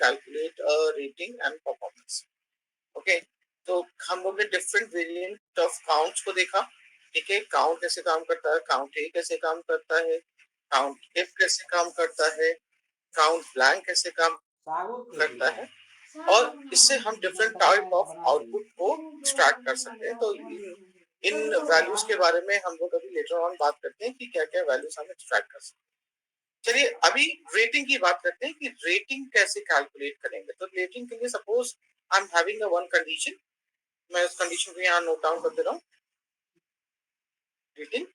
calculate a rating and performance. Okay, तो हम लोग ने डिफरेंट वेरिएंट ऑफ काउंट्स को देखा. ठीक है, काउंट कैसे काम करता है, काउंट ए कैसे काम करता है, काउंट इफ कैसे काम करता है, काउंट ब्लैंक कैसे काम करता है, और इससे हम डिफरेंट टाइप ऑफ आउटपुट को एक्सट्रैक्ट कर सकते हैं. तो इन वैल्यूज के बारे में हम लोग अभी लेटर ऑन बात करते हैं कि क्या क्या वैल्यूज हम एक्सट्रैक्ट कर सकते हैं. चलिए अभी रेटिंग की बात करते हैं कि रेटिंग कैसे कैलकुलेट करेंगे. तो रेटिंग के लिए suppose I am having a one condition, मैं उस कंडीशन को यहाँ नोट डाउन कर दे रहा हूँ. रेटिंग,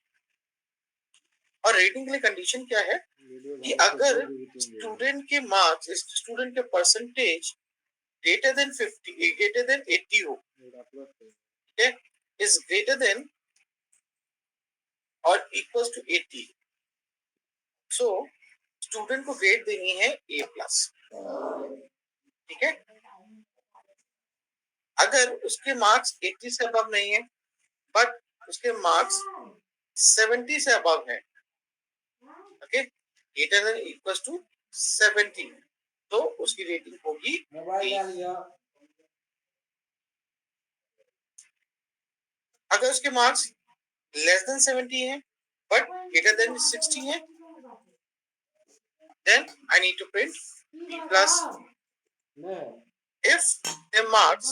और रेटिंग के लिए कंडीशन क्या है कि अगर स्टूडेंट के मार्क्स, स्टूडेंट के percentage greater than 50, greater than 80 हो, okay, is greater than or equals to 80, so student को ग्रेड देनी है A+. ठीक है, अगर उसके मार्क्स 80 से अबव नहीं है बट उसके मार्क्स 70 से अबव है, okay, greater than equals to 70, तो उसकी रेटिंग होगी A. अगर उसके मार्क्स लेस देन 70 है बट ग्रेटर देन 60 है, then I need to print B+. If the marks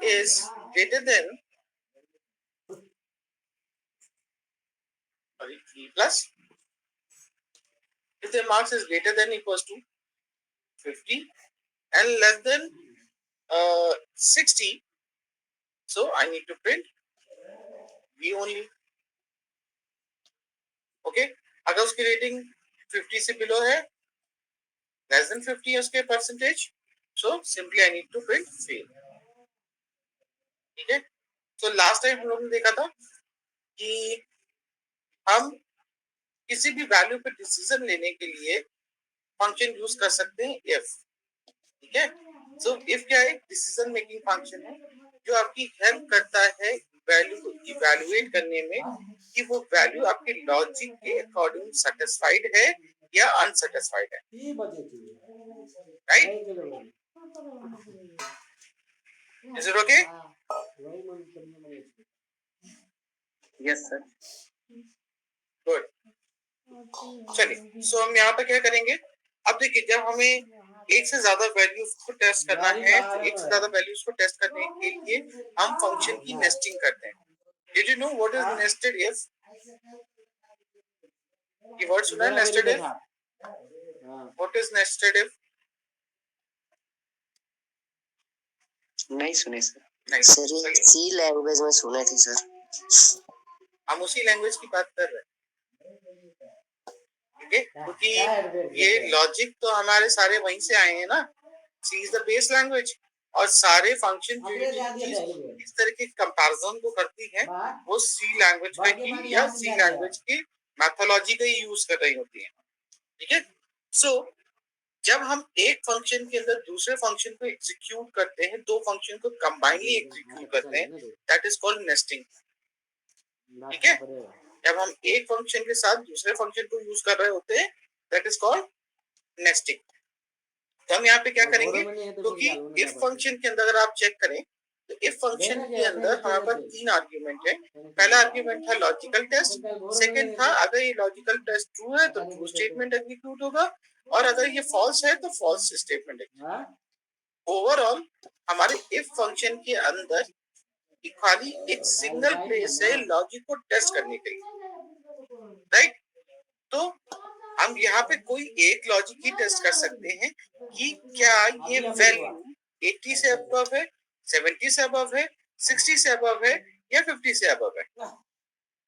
is greater than, B+, if the marks is greater than equals to 50 and less than 60, so I need to print B only. Okay, अगर उसकी rating 50 से below है, less than 50 है उसके percentage, so simply I need to print fail. ठीक है, तो last time हम लोगों ने देखा था कि हम किसी भी वैल्यू पे डिसीजन लेने के लिए फंक्शन यूज कर सकते हैं इफ. ठीक है, सो इफ क्या है, डिसीजन मेकिंग फंक्शन है जो आपकी हेल्प करता है वैल्यू को इवैल्यूएट करने में कि वो वैल्यू आपके लॉजिक के अकॉर्डिंग सेटिस्फाइड है या अनसेटिस्फाइड है. Right, is it okay? Yes sir, good. चलिए, सो हम यहाँ पे क्या करेंगे, अब देखिए जब हमें एक से ज्यादा वैल्यूज को टेस्ट करना है, तो एक से ज्यादा वैल्यूज को टेस्ट करने के लिए हम फंक्शन की नेस्टिंग करते हैं. Did you know what is nested if? ये वर्ड सुना है nested if? What is nested if? नहीं सुने सर. नहीं सर, सी लैंग्वेज में सुने थे सर. हम उसी लैंग्वेज की बात कर रहे हैं. ठीक है, क्योंकि ये लॉजिक तो हमारे सारे वहीं से आए हैं ना. सी इज द बेस लैंग्वेज, और सारे फंक्शन जो इस तरह के कंपैरिजन को करती है वो सी लैंग्वेज का ही या सी लैंग्वेज की मैथोलॉजी का ही यूज कर रही होती है. ठीक है, सो जब हम एक फंक्शन के अंदर दूसरे फंक्शन को एग्जीक्यूट करते हैं, दो फंक्शन को कंबाइनली एग्जीक्यूट करते हैं, दैट इज कॉल्ड नेस्टिंग. ठीक है, जब हम एक फंक्शन के साथ दूसरे फंक्शन को यूज कर रहे होते हैं, दैट इज कॉल्ड नेस्टिंग. तो हम यहाँ पे क्या करेंगे, क्योंकि इफ फंक्शन के अंदर अगर आप चेक करें तो इफ फंक्शन के अंदर हमारे पास 3 आर्ग्यूमेंट है. पहला आर्ग्यूमेंट था लॉजिकल टेस्ट, सेकंड था अगर ये लॉजिकल टेस्ट ट्रू है तो ट्रू स्टेटमेंट एग्जीक्यूट होगा, और अगर ये फॉल्स है तो फॉल्स स्टेटमेंट एग्जीक्यूट. ओवरऑल हमारे इफ फंक्शन के अंदर खाली एक सिंगल प्लेस है लॉजिक को टेस्ट करने के लिए. राइट, तो हम यहाँ पे कोई एक लॉजिक ही टेस्ट कर सकते हैं कि क्या ये वैल्यू 80 से अबव है, 70 से अबव है, 60 से अबव है या 50 से अबव है.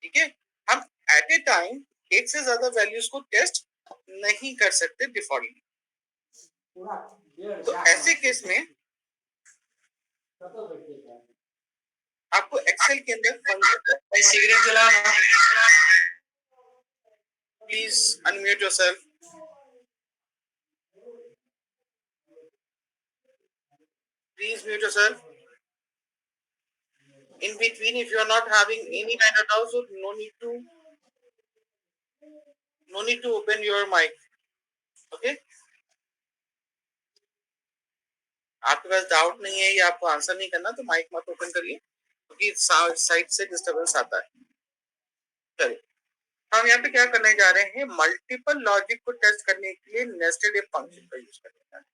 ठीक है, हम एट ए टाइम एक से ज्यादा वैल्यूज को टेस्ट नहीं कर सकते डिफॉल्टली. तो ऐसे केस में आपको एक्सेल के अंदर सिगरेट जलाना. Please unmute yourself. Please mute yourself. In between, if you are not having any kind of doubt, so no need to open your mic. Okay. आपके पास डाउट नहीं है या आपको आंसर नहीं करना तो माइक मत ओपन करिए क्योंकि साइड से डिस्टरबेंस आता है। चलिए हम यहाँ पे क्या करने जा रहे हैं, मल्टीपल लॉजिक को टेस्ट करने के लिए नेस्टेड इफ फंक्शन का यूज करने जा रहे हैं।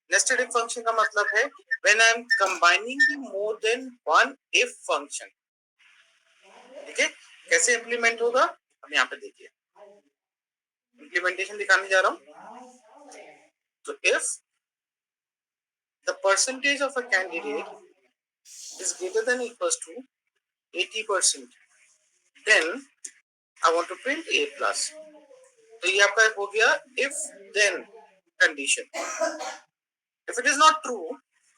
नेस्टेड इफ फंक्शन का मतलब है when I am combining more than one if function. ठीक है, कैसे इंप्लीमेंट होगा हम यहाँ पे देखिए, इम्प्लीमेंटेशन दिखाने जा रहा हूँ। तो if the percentage of a candidate is greater than equals to 80%, then I want to print A plus. तो ये आपका हो गया if then condition. If it is not true,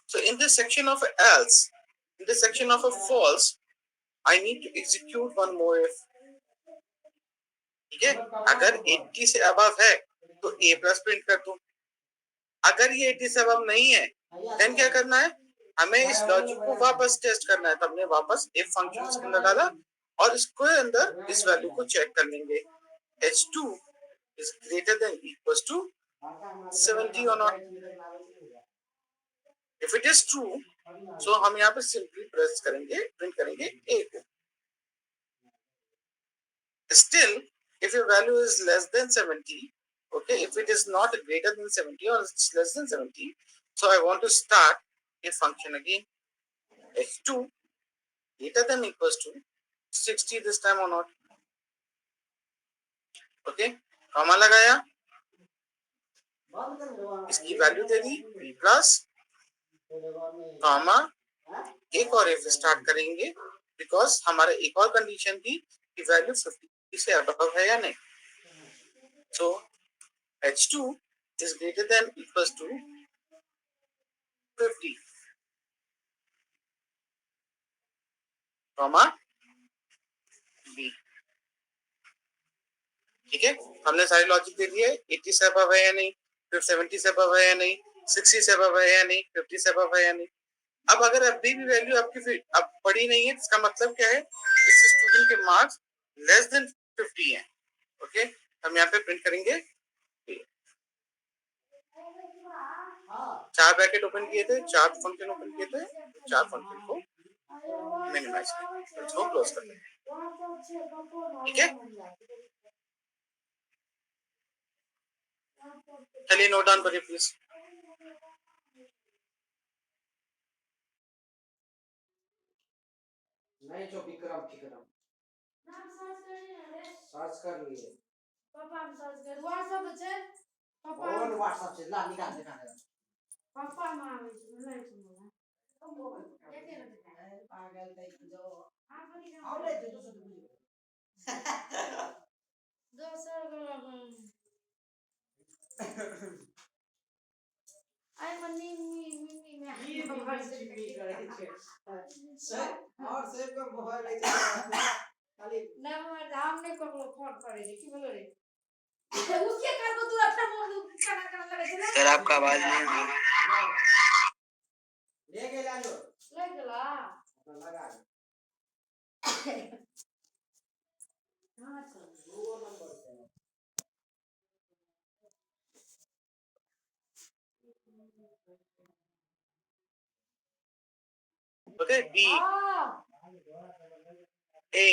so in this section of else, in this section of a false, I need to execute one more if. ठीक है, अगर 80 से above है तो A plus प्रिंट कर दूं, अगर ये 80 से above नहीं है then क्या करना है, हमें इस लॉजिक को वापस टेस्ट करना है। तो हमने वापस if फंक्शन इसके अंदर डाला और इसको अंदर इस वैल्यू को चेक कर लेंगे, h2 is greater than equals to 70 or not. If it is true, so हम यहाँ पे सिंपली प्रेस करेंगे, प्रिंट करेंगे a को। Still, if your value is less than 70, okay, if it is not greater than 70 or it's less than 70, so I want to start a function again, h2 greater than equals to 60 this time or not. Okay, comma लगाया, इसकी value दे दी b plus, comma एक और if start करेंगे because हमारा एक और condition थी कि वैल्यू 50 से अबव है या नहीं। सो h2 is greater than equals to 50, comma b। ठीक है, हमने सारी लॉजिक दे दी है, 80 से अबव है या नहीं, फिर 70 से अबव है या नहीं, 60 से अबव है या नहीं, 50 से अबव है या नहीं। अब अगर अभी भी वैल्यू आपकी अब बड़ी नहीं है, इसका मतलब क्या है, इस स्टूडेंट के मार्क्स लेस देन 50 हैं। ओके, हम यहाँ पे प्रिंट करेंगे, 4 ब्रैकेट ओपन किए थे, 4 फंक्शन ओपन किए थे, 4 फंक्शन को मिनिमाइज कर, इसको क्लोज कर देंगे। ठीक है, चलिए नोट डाउन करिए प्लीज। नहीं जो विक्रम नाम सर्च कर लिए पापा में सर्च कर व्हाट्सएप पे पापा और व्हाट्सएप से ला निकाल दिखा दे पापा मांगे नहीं सुनना देखे ना पागल तक जो आप बड़ी और ले जो तो दोसर आई मन्नी मिमी में ये मोबाइल से करे छे सर और सेव का मोबाइल ले जा खाली नंबर हमने को फोन करे की बोलो रे उसके कर को तू अपना मोबाइल कना लगे चला सर आपका आवाज नहीं आ रहा, ले गेला लो ले गेला लगा हां सर वो नंबर से ओके बी ए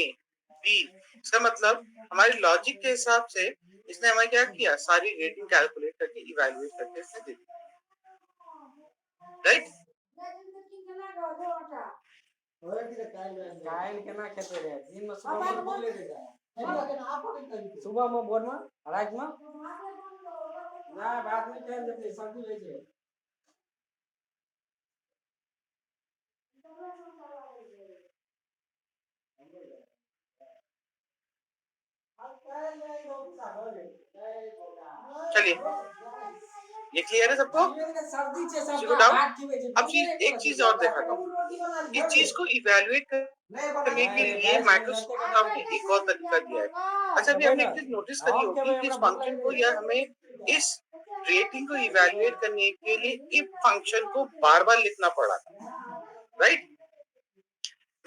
बी, इसका मतलब हमारी लॉजिक के हिसाब से इसने हमें क्या किया, सारी रेटिंग कैलकुलेट करके इवैल्यूएट करके इसने दे दी, राइट। कायल केना खेते रहे दिन में सुबह में बोल ले जाए सुबह में बोल में रात में ना बात में खेल देते सब्जी ले जे चलिए ये क्लियर है सबको, अब चीज एक चीज और दिखाता हूँ, इस चीज को इवैल्यूएट करने के लिए माइक्रोसॉफ्ट ने एक और तरीका दिया है। अच्छा अभी आपने एक चीज नोटिस करी होगी कि इस फंक्शन को या हमें इस रेटिंग को इवैल्यूएट करने के लिए इफ फंक्शन को बार बार लिखना पड़ा था, राइट।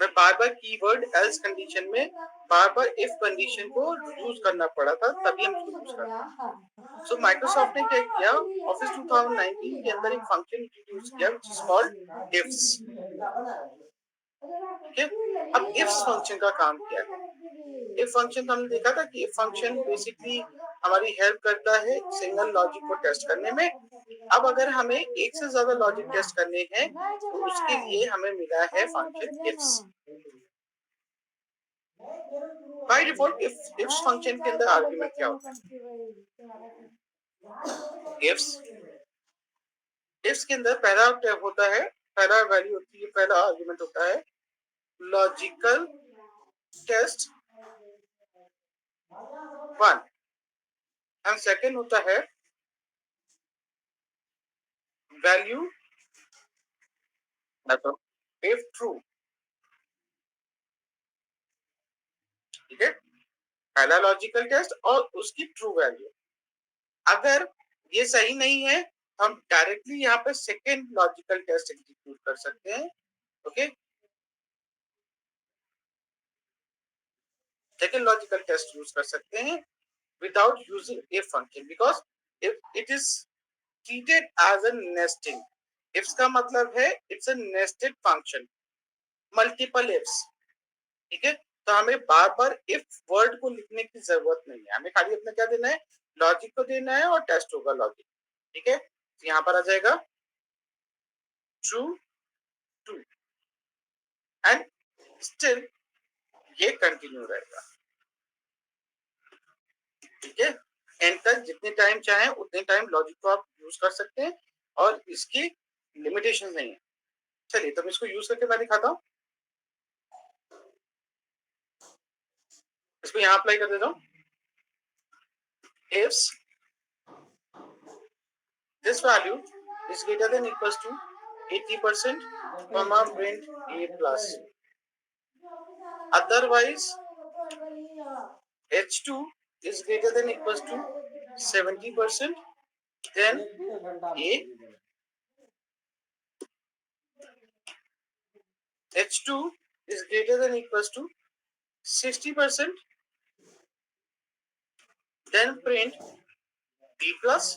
मैं बार बार कीवर्ड एल्स कंडीशन में बार बार इफ कंडीशन को यूज करना पड़ा था, तभी हम उसको यूज करते। सो माइक्रोसॉफ्ट ने क्या किया, ऑफिस 2019 के अंदर एक फंक्शन इंट्रोड्यूस किया व्हिच इज कॉल्ड इफ्स। ठीक है, अब इफ्स फंक्शन का काम क्या है? इफ फंक्शन हमने देखा था कि इफ फंक्शन बेसिकली हमारी हेल्प करता है सिंगल लॉजिक को टेस्ट करने में। अब अगर हमें एक से ज्यादा लॉजिक टेस्ट करने हैं तो उसके लिए हमें मिला है function ifs. By default ifs function के अंदर आर्गुमेंट क्या होता है? इफ्स के अंदर पहला होता है, पहला वैल्यू होती है, पहला आर्गुमेंट होता है लॉजिकल टेस्ट 1 एंड सेकंड होता है वैल्यू इफ ट्रू। ठीक है, पहला लॉजिकल टेस्ट और उसकी ट्रू वैल्यू। अगर ये सही नहीं है, हम डायरेक्टली यहाँ पे सेकेंड लॉजिकल टेस्ट एग्जीक्यूट कर सकते हैं। Okay, second logical test use कर सकते हैं without using if function, because if it is treated as a nesting. Ifs का मतलब है it's a nested function, multiple ifs. ठीक है, तो हमें बार बार इफ वर्ड को लिखने की जरूरत नहीं है, हमें खाली अपना क्या देना है, लॉजिक को देना है और टेस्ट होगा लॉजिक। ठीक है, तो यहाँ पर आ जाएगा ट्रू ट्रू एंड स्टिल ये कंटिन्यू रहेगा। ठीक है, एंड तक जितने टाइम चाहे उतने टाइम लॉजिक को आप यूज कर सकते हैं और इसकी लिमिटेशन नहीं है। चलिए तो मैं इसको यूज करके मैं दिखाता हूँ। इसको यहाँ अप्लाई कर देता हूँ। Ifs this value is greater than equals to 80%, comma print a plus. Otherwise, h2 is greater than equals to 70%, then a h2 is greater than equals to 60%, then print b plus.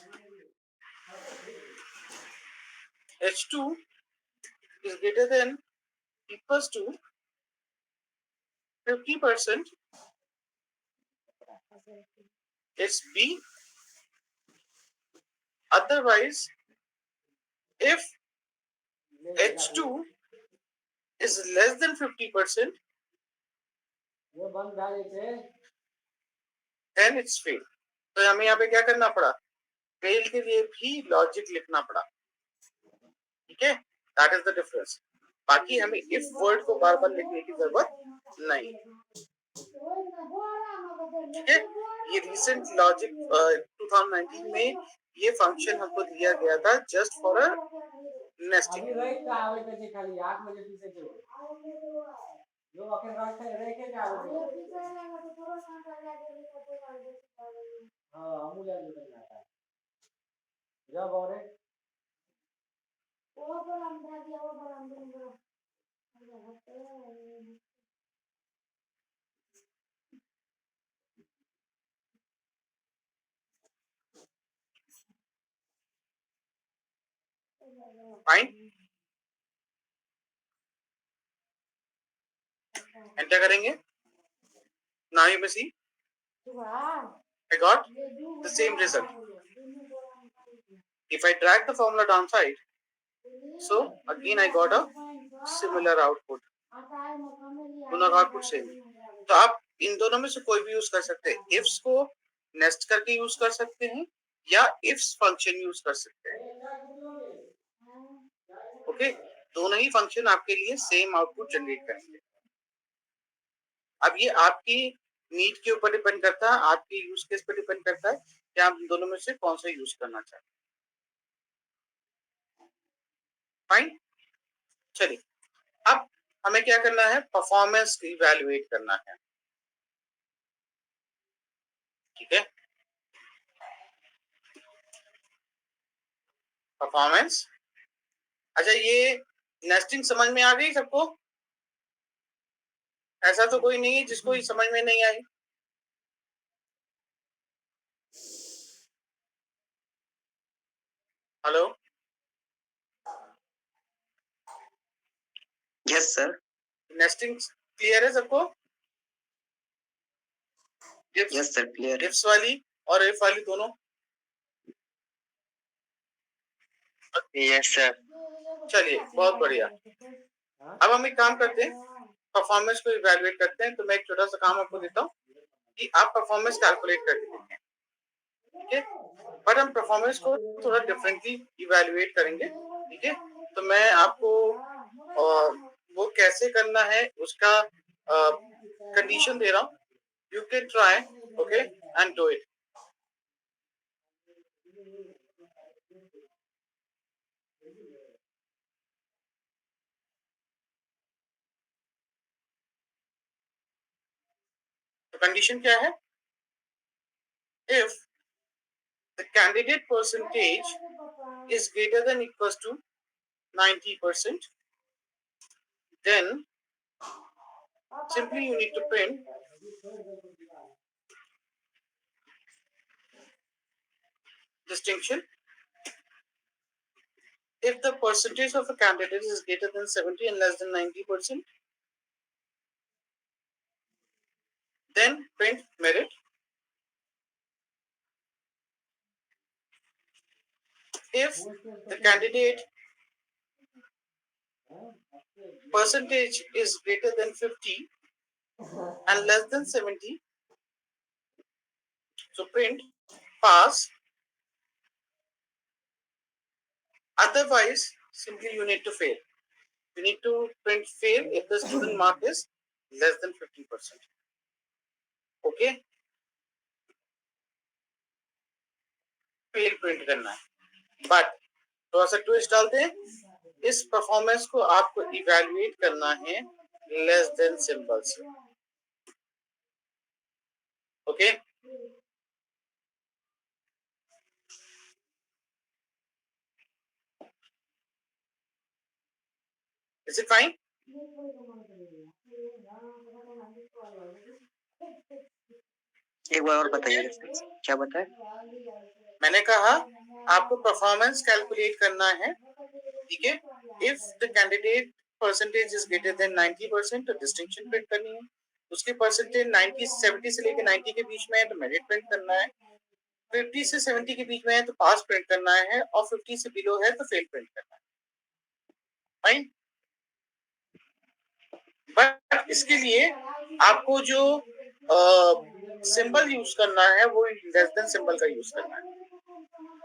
h2 is greater than equals to 50%, it's b. Otherwise, if h2 is less than 50%, then it's fail. तो हमें यहाँ पे क्या करना पड़ा, fail के लिए भी लॉजिक लिखना पड़ा। ठीक है, दैट इज द डिफरेंस। बाकी हमें इफ वर्ड को बार बार लिखने की जरूरत नहीं। ठीक है, ये रिसेंट लॉजिक 2019 में ये फंक्शन हमको दिया गया था just for a nesting. Fine, enter करेंगे। Now you may see I got the same result. If I drag the formula downside, so again I got a similar output. दोनों का output same. तो आप इन दोनों में से कोई भी यूज कर सकते हैं। इफ्स को नेस्ट करके यूज कर सकते हैं या इफ्स फंक्शन यूज कर सकते हैं। ओके, दोनों ही फंक्शन आपके लिए सेम आउटपुट जनरेट करेंगे। अब ये आपकी नीड के ऊपर डिपेंड करता है, आपके यूज केस पे डिपेंड करता है कि आप दोनों में से कौन सा यूज करना चाहते हैं। फाइन, चलिए अब हमें क्या करना है, परफॉर्मेंस इवैल्यूएट करना है। ठीक है, परफॉर्मेंस। अच्छा, ये नेस्टिंग समझ में आ गई सबको? ऐसा तो कोई नहीं है जिसको ही समझ में नहीं आई। Hello, yes sir. Nesting clear है सबको? Yes sir, clear. इफ्स वाली और इफ वाली दोनों? Yes sir. चलिए, बहुत बढ़िया। अब हम एक काम करते हैं, परफॉर्मेंस को इवैल्यूएट करते हैं। तो मैं एक छोटा सा काम आपको देता हूँ कि आप परफॉर्मेंस कैलकुलेट करके देखें, ठीक है? बट हम परफॉर्मेंस को थोड़ा डिफरेंटली इवैल्यूएट करेंगे, ठीक है? तो मैं आपको वो कैसे करना है उसका कंडीशन दे रहा हूँ। You can try, okay, and do it. तो कंडीशन क्या है? If the candidate percentage is greater than equals to 90%, then simply you need to print distinction. If the percentage of a candidate is greater than 70 and less than 90%, then print merit. If the candidate percentage is greater than 50 and less than 70, so print pass. Otherwise, simply you need to fail. You need to print fail if the student mark is less than 50%. Okay? Fail print करना है। But थोड़ा सा twist डालते हैं, इस performance को आपको evaluate करना है लेस देन सिंबल से। ओके? Is it fine? एक बार और बताइए, क्या बताए? मैंने कहा आपको परफॉर्मेंस कैलकुलेट करना है, ठीक है? If the candidate percentage is greater than 90% तो डिस्टिंक्शन प्रिंट करनी है। उसकी परसेंटेज 90 70 से लेकर 90 के बीच में है तो मेरिट प्रिंट करना है। 50 से 70 के बीच में है तो पास प्रिंट करना है, और 50 से बिलो है तो फेल प्रिंट करना है। फाइन? बट इसके लिए आपको जो सिंबल यूज करना है वो लेस देन सिंबल का यूज करना है।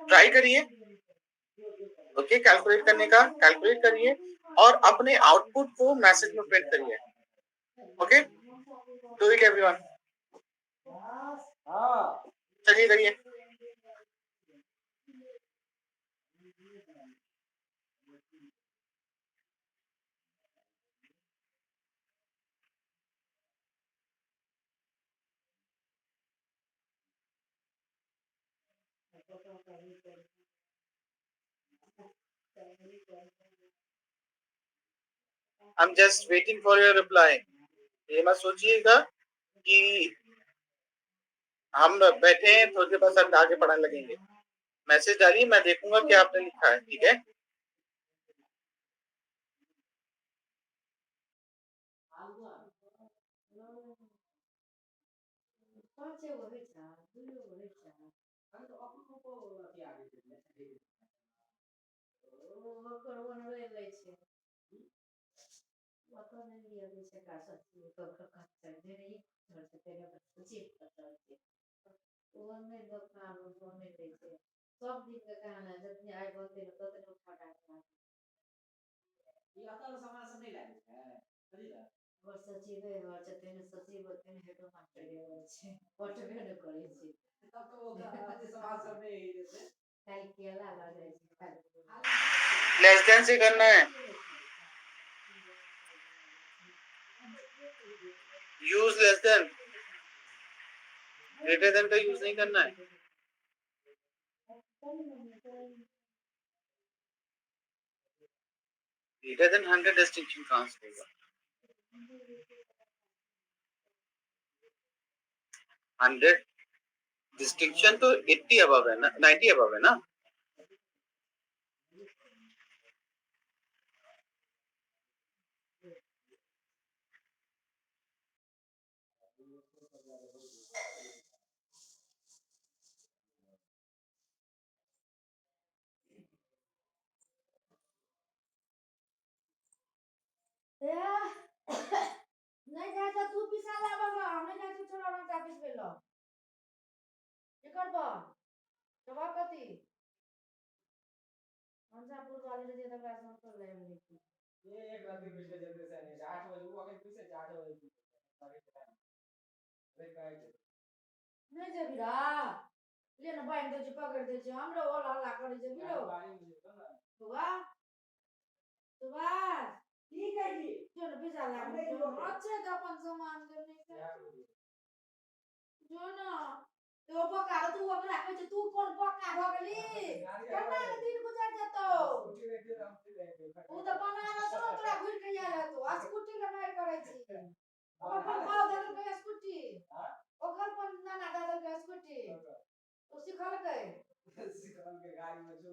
ट्राई करिए, ओके? कैलकुलेट करने का कैलकुलेट करिए और अपने आउटपुट को मैसेज में प्रिंट करिए। Okay, do it everyone. चलिए करिए। I am just waiting for your reply. ये मत सोचिएगा कि हम बैठे हैं थोड़ी देर बाद आगे पढ़ने लगेंगे। मैसेज डालिए, मैं देखूंगा क्या आपने लिखा है, ठीक है? लेस देन से करना है, use less than, greater than का यूज नहीं करना है। ग्रेटर देन 100 डिस्टिंक्शन कहां से होगा? 100 डिस्टिंक्शन तो 80 अबव है ना, 90 अबव है ना। नहीं जाए तो तू पिसा ला बाबा, नहीं जाए तो छोड़ा ना टापिस पे लो ये कर बा जवाब कती मंजापुर वाले ने दिया था क्लास में कर ले मेरी ये एक रात के पिछले जल्दी से नहीं 8 बजे वो आके पीछे 8 बजे अरे काय नहीं जबीरा ले ना बाइन दे पकड़ दे हमरो ओला ला कर जे बिरो हुआ हुआ ठीक है जी जो ना पिसा ला अच्छे तो अपन सामान करने से जो ना तो पका तू अब राखे छ तू कोन पका हो गेली केना के दिन गुजर जतो तू तो बना ना तो तोरा घुर के आया तो आ स्कूटी ले मार करे छी अपन खाओ दे के स्कूटी ओकर पर ना ना दादा के स्कूटी तो सिखल के गाड़ी में जो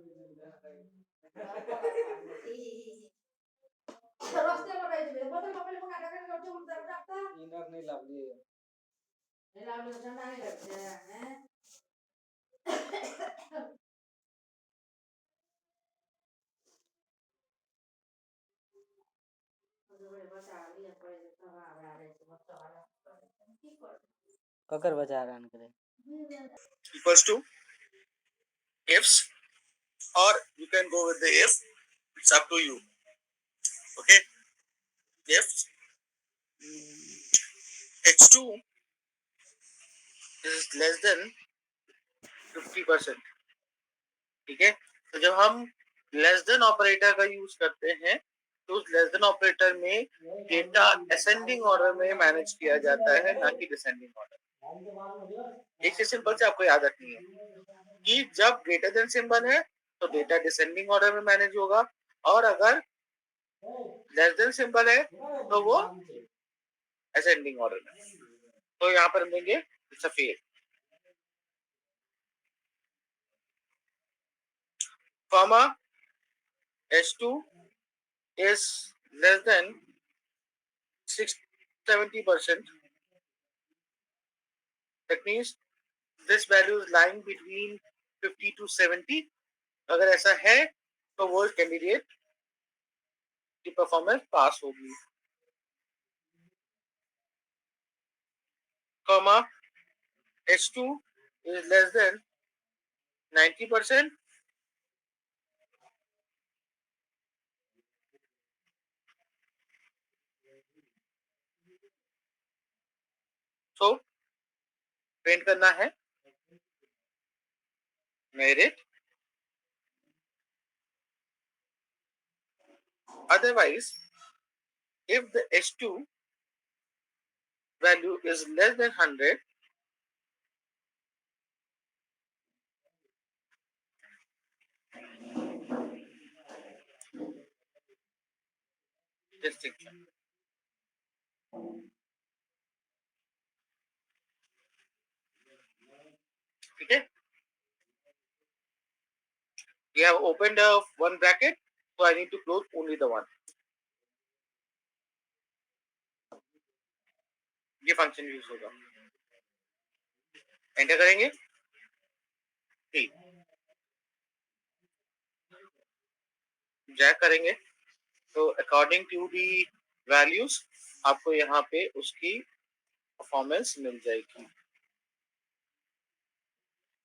रास्ते में रह जे बदल पकड़ मंगा के जो रखता इनर नहीं लावली नहीं लावली तो ठंडा नहीं लगते हैं ककर बचा रहा करे equals to ifs, or you can go with the if, it's up to you. Okay, if h2 is less than 50%, ठीक है। तो जब हम लेस देन ऑपरेटर का यूज करते हैं तो उस लेस देन ऑपरेटर में डेटा असेंडिंग ऑर्डर में मैनेज किया जाता है, ना कि डिसेंडिंग ऑर्डर। एक से सिंपल से आपको याद रखनी है कि जब ग्रेटर देन सिंबल है तो डेटा डिसेंडिंग ऑर्डर में मैनेज होगा, और अगर लेस देन सिंबल है तो वो असेंडिंग ऑर्डर में। तो यहाँ पर मिलेंगे सफेद, comma h2 is less than 70%. That means this value is lying between 50 to 70. अगर ऐसा है तो वो कैंडिडेट की परफॉर्मेंस पास होगी। Comma h2 is less than 90%. So print करना है merit, otherwise if the h2 value is less than 100, distinction, ठीक है। We have opened one bracket, so I need to close only the one. ये function use होगा, enter करेंगे, ठीक, Jack करेंगे तो अकॉर्डिंग टू दी वैल्यूज आपको यहाँ पे उसकी परफॉर्मेंस मिल जाएगी।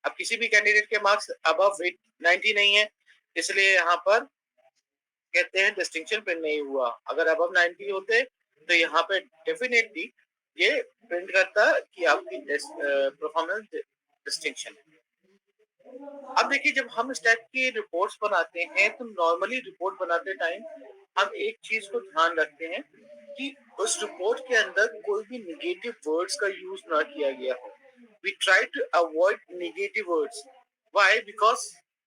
अब किसी भी कैंडिडेट के मार्क्स अबव 90 नहीं है, इसलिए यहाँ पर कहते हैं डिस्टिंक्शन प्रिंट नहीं हुआ। अगर अबव 90 होते तो यहाँ पे डेफिनेटली ये प्रिंट करता कि आपकी परफॉर्मेंस डिस्टिंक्शन है। अब देखिए, जब हम इस टाइप की रिपोर्ट्स बनाते हैं तो नॉर्मली रिपोर्ट बनाते टाइम हम एक चीज को ध्यान रखते हैं कि उस रिपोर्ट के अंदर कोई भी निगेटिव वर्ड्स का यूज ना किया गया हो। We try to avoid negative words. Why? Because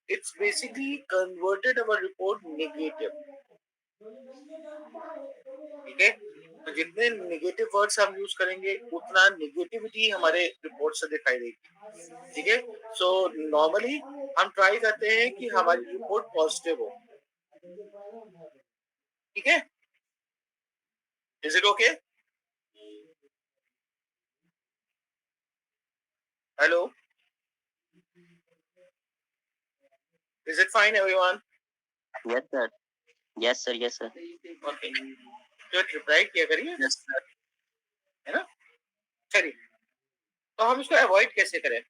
it's basically converted our report negative. ठीक है, तो जितने नेगेटिव वर्ड्स हम यूज करेंगे उतना नेगेटिविटी हमारे रिपोर्ट से दिखाई देगी। ठीक है, सो नॉर्मली हम ट्राई करते हैं कि हमारी रिपोर्ट पॉजिटिव हो। ठीक है, is it okay? Hello, is it fine everyone? Yes, sir. Yes, sir. Yes, sir. Okay, तो रिप्लाई किया करिए। Yes, sir. है ना? चलिए, तो हम इसको अवॉइड कैसे करें?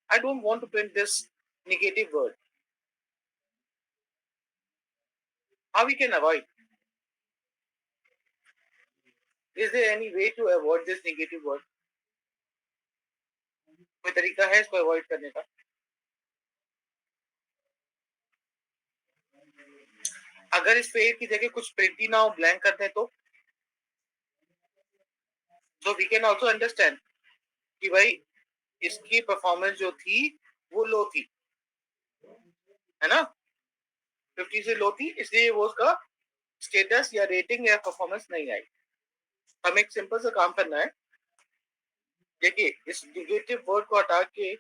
I don't want to print this negative word. How we can avoid? Is there any way to avoid this negative word? कोई तरीका है इसको अवॉइड करने का? अगर इस पेड़ की जगह कुछ प्रिंट ही ना हो, ब्लैंक कर दें तो वी कैन ऑल्सो अंडरस्टैंड कि भाई इसकी परफॉर्मेंस जो थी वो लो थी, है ना, 50 से लो थी, इसलिए वो उसका स्टेटस या रेटिंग या परफॉर्मेंस नहीं आई। हमें एक सिंपल सा काम करना है। देखिए, इस नेगेटिव वर्ड को हटा के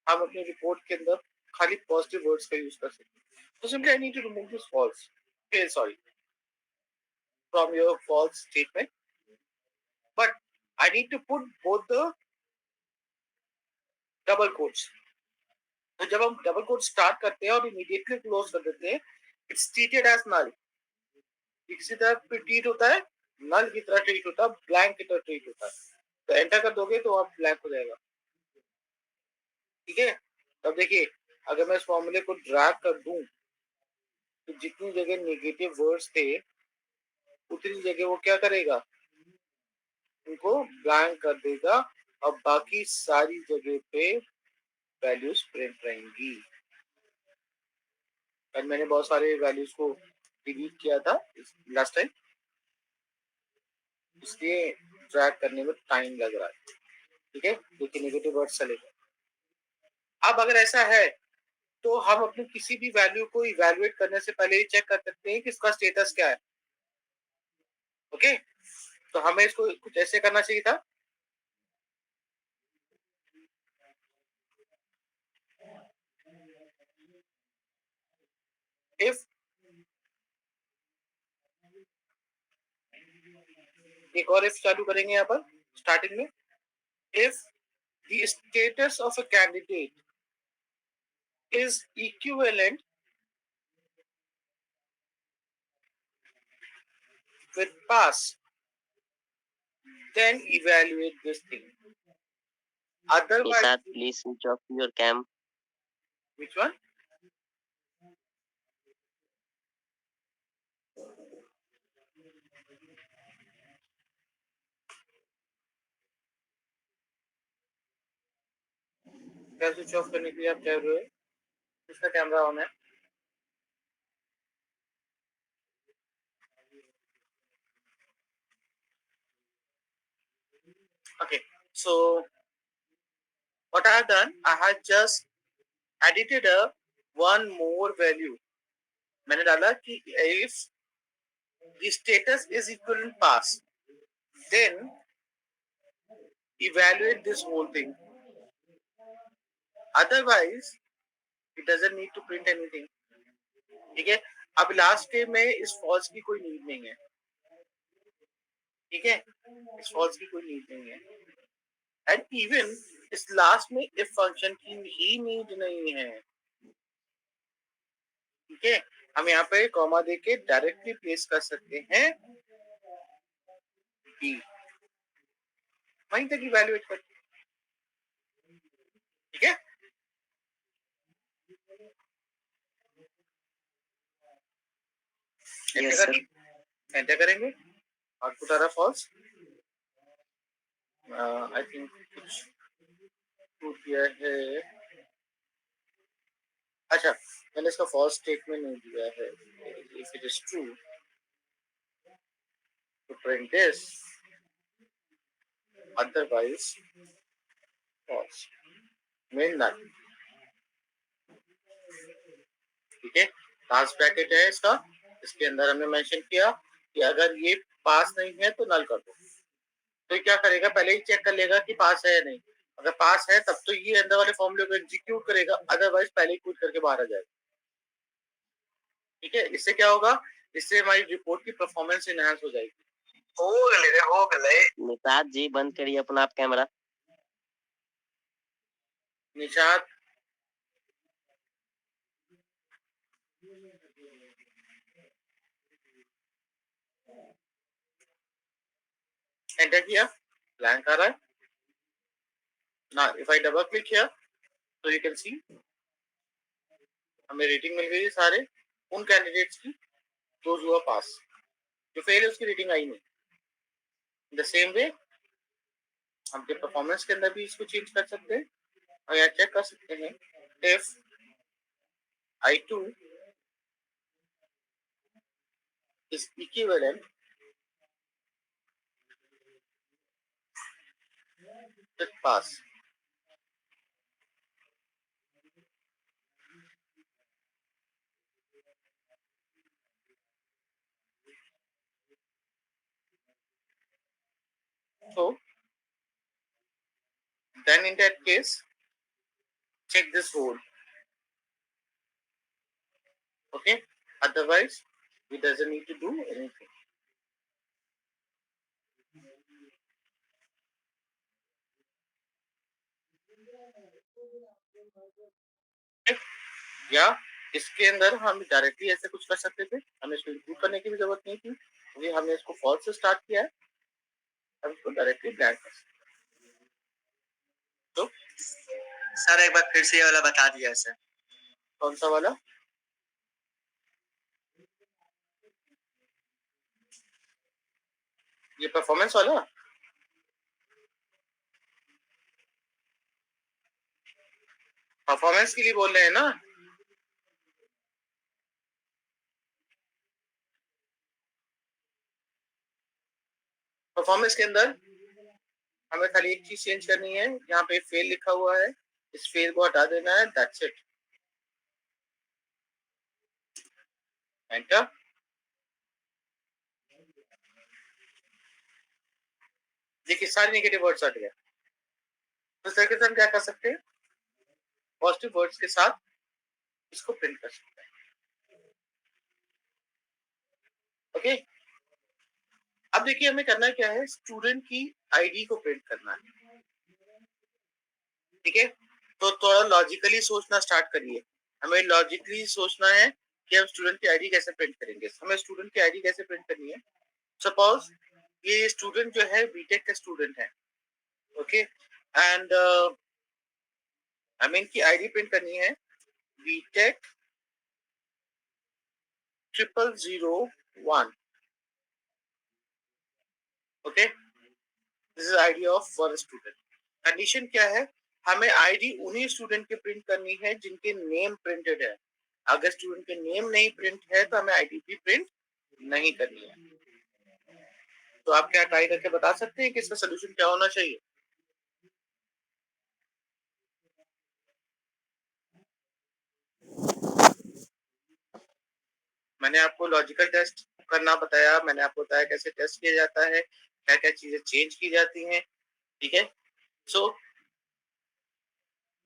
हम अपनी रिपोर्ट के अंदर खाली पॉजिटिव वर्ड्स का यूज कर सकते हैं। तो simply I need to remove this false, sorry, from your false statement, but I need to put both the double quotes. तो जब हम डबल कोट स्टार्ट करते हैं और इमीडिएटली क्लोज कर देते हैं, इट्स ट्रीटेड एज नल। किसी तरह ट्रीट होता है, नल की तरह ट्रीट होता है, ब्लैंक की तरह ट्रीट होता है। तो एंटर कर दोगे तो आप ब्लैंक हो जाएगा। ठीक है, तब देखिए, अगर मैं इस फॉर्मूले को ड्रैग कर दूं तो जितनी जगह नेगेटिव वर्ड्स थे उतनी जगह वो क्या करेगा, उनको ब्लैंक कर देगा और बाकी सारी जगह पे वैल्यूज प्रिंट रहेंगी। और मैंने बहुत सारे वैल्यूज को डिलीट किया था लास्ट टाइम, इसलिए ड्रैग करने में टाइम लग रहा है। ठीक है, क्योंकि नेगेटिव वर्ड चलेगा। अब अगर ऐसा है तो हम अपनी किसी भी वैल्यू को इवैल्यूएट करने से पहले ही चेक कर सकते हैं कि इसका स्टेटस क्या है। ओके, तो हमें इसको कुछ ऐसे करना चाहिए था। इफ एक और इफ चालू करेंगे यहाँ पर स्टार्टिंग में, if the status of a candidate is equivalent with pass, then evaluate this thing. Otherwise, Nisat, please switch off your cam. which one? क्या स्विच ऑफ करने के लिए आप कह रहे हो? इसका कैमरा ऑन है। Okay, so what I have done, I have just edited a one more value. मैंने डाला कि if the status is equivalent pass, then evaluate this whole thing. Otherwise, it doesn't need to print anything. ठीक है, अब last के में इस false की कोई नीड नहीं है। ठीक है, इस फॉल्स की कोई नीड नहीं है, एंड इवन इस लास्ट में इफ फंक्शन की ही नीड नहीं है। ठीक है, हम यहाँ पे कॉमा देके डायरेक्टली प्लेस कर सकते हैं बी, वहीं तक इवैल्यूएट कर। ठीक है, Yes, sir. एंटर करेंगे, आउटपुट आ रहा फॉल्स। आई थिंक कुछ टूट गया है। अच्छा, मैंने इसका फॉल्स स्टेटमेंट नहीं दिया है। If it is true to print this, otherwise false, mean none। ठीक है, पास ब्रैकेट है इसका, इसके अंदर हमने मेंशन किया कि अगर ये पास नहीं है तो नल कर दो। तो क्या करेगा, पहले ही चेक कर लेगा कि पास है या नहीं। अगर पास है तब तो ये अंदर वाले फॉर्मूले को एग्जीक्यूट करेगा, अदरवाइज पहले ही कूद करके बाहर आ जाएगा। ठीक है, इससे क्या होगा, इससे हमारी रिपोर्ट की परफॉर्मेंस इनहांस हो जाएगी। हो गए निषाद जी, बंद करिए अपना आप कैमरा। निशात, एंटर किया, ब्लैंक आ रहा है ना। इफ आई डबल क्लिक किया तो यू कैन सी हमें रेटिंग मिल गई है सारे उन कैंडिडेट्स की जो हुआ पास, जो फेल है उसकी रेटिंग आई नहीं। इन द सेम वे हम अपने परफॉर्मेंस के अंदर भी इसको चेंज कर सकते हैं और यहाँ चेक कर सकते हैं if I2 is equivalent to pass. So then in that case, check this whole. Okay, otherwise it doesn't need to do anything. या इसके अंदर हम डायरेक्टली ऐसे कुछ कर सकते थे, हमें इसको इंक्लूड करने की भी जरूरत नहीं थी, क्योंकि हमने इसको फॉल्स से स्टार्ट किया है, हम इसको डायरेक्टली ब्लैंक कर सकते हैं। तो सर एक बार फिर से ये वाला बता दिया सर। कौन सा वाला? ये परफॉर्मेंस वाला? परफॉर्मेंस के लिए बोल रहे हैं ना? परफॉर्मेंस के अंदर हमें खाली एक चीज चेंज करनी है, यहाँ पे फेल लिखा हुआ है, इस फेल को हटा देना है, दैट्स इट। एंटर। देखिए सारे नेगेटिव वर्ड्स हट गए। तो इस तरीके से हम क्या कर सकते हैं, पॉजिटिव वर्ड्स के साथ इसको प्रिंट कर सकते हैं। ओके, अब देखिए हमें करना क्या है, स्टूडेंट की आईडी को प्रिंट करना है। ठीक है, तो थोड़ा लॉजिकली सोचना स्टार्ट करिए। हमें लॉजिकली सोचना है कि हम स्टूडेंट की आईडी कैसे प्रिंट करेंगे। हमें स्टूडेंट की आईडी कैसे प्रिंट करनी है, सपोज ये स्टूडेंट जो है बीटेक का स्टूडेंट है, ओके, एंड हमें इनकी आईडी प्रिंट करनी है BTech 0001। Okay, this is ID of for student. Condition क्या है, हमें आईडी उन्हीं स्टूडेंट की प्रिंट करनी है जिनके नेम प्रिंटेड है। अगर स्टूडेंट के नेम नहीं प्रिंट है तो हमें आईडी भी प्रिंट नहीं करनी है। तो आप क्या ट्राई करके बता सकते हैं कि इसका सोल्यूशन क्या होना चाहिए? मैंने आपको लॉजिकल टेस्ट करना बताया, मैंने आपको बताया कैसे टेस्ट किया जाता है, क्या क्या चीजें चेंज की जाती हैं। ठीक है, so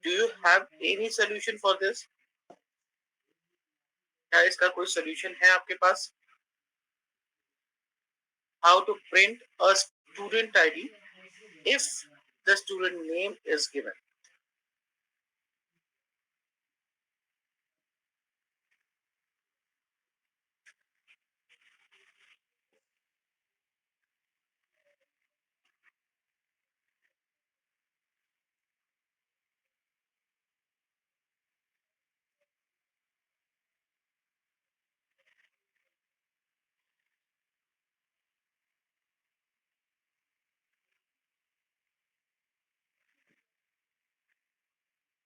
do you have any solution for this? क्या इसका कोई सोल्यूशन है आपके पास? How to print a student ID if the student name is given?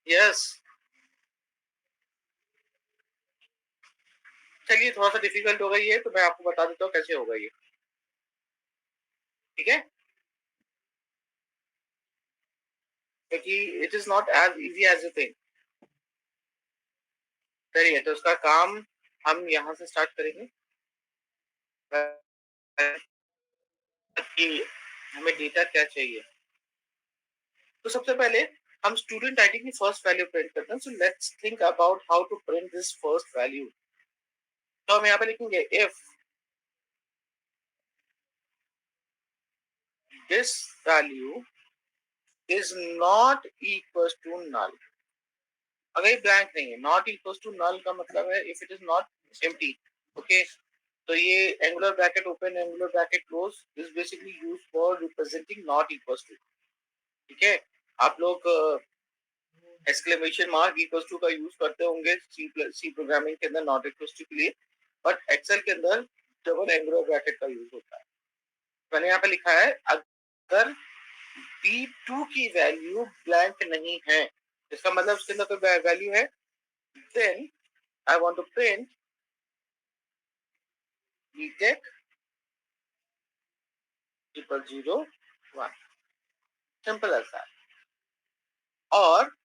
Yes. चलिए थोड़ा सा डिफिकल्ट होगा ये, तो मैं आपको बता देता हूँ कैसे होगा ये। ठीक है, क्योंकि it is not as easy as you think. चलिए तो उसका काम हम यहाँ से स्टार्ट करेंगे कि हमें डेटा क्या चाहिए। तो सबसे पहले हम स्टूडेंट आईडी की फर्स्ट वैल्यू प्रिंट करते हैं. So let's think about how to print this first value. तो हम यहाँ पे लिखेंगे if this value is not equal to null. अगर ये ब्लैंक नहीं है, नॉट इक्वल टू नल का मतलब है if it is not empty. Okay, तो ये angular bracket open angular bracket close is basically used for representing not equal to. ठीक है, आप लोग एक्सक्लेमेशन मार्क इक्वल टू का यूज करते होंगे सी प्रोग्रामिंग के अंदर नॉट इक्वल टू के लिए, बट एक्सेल के अंदर डबल एंगुलर ब्रैकेट का यूज होता है. मैंने यहाँ पे लिखा है अगर B2 की वैल्यू ब्लैंक नहीं है, इसका मतलब उसके अंदर कोई वैल्यू है, then I want to print BTech 0001. Simple ऐसा. और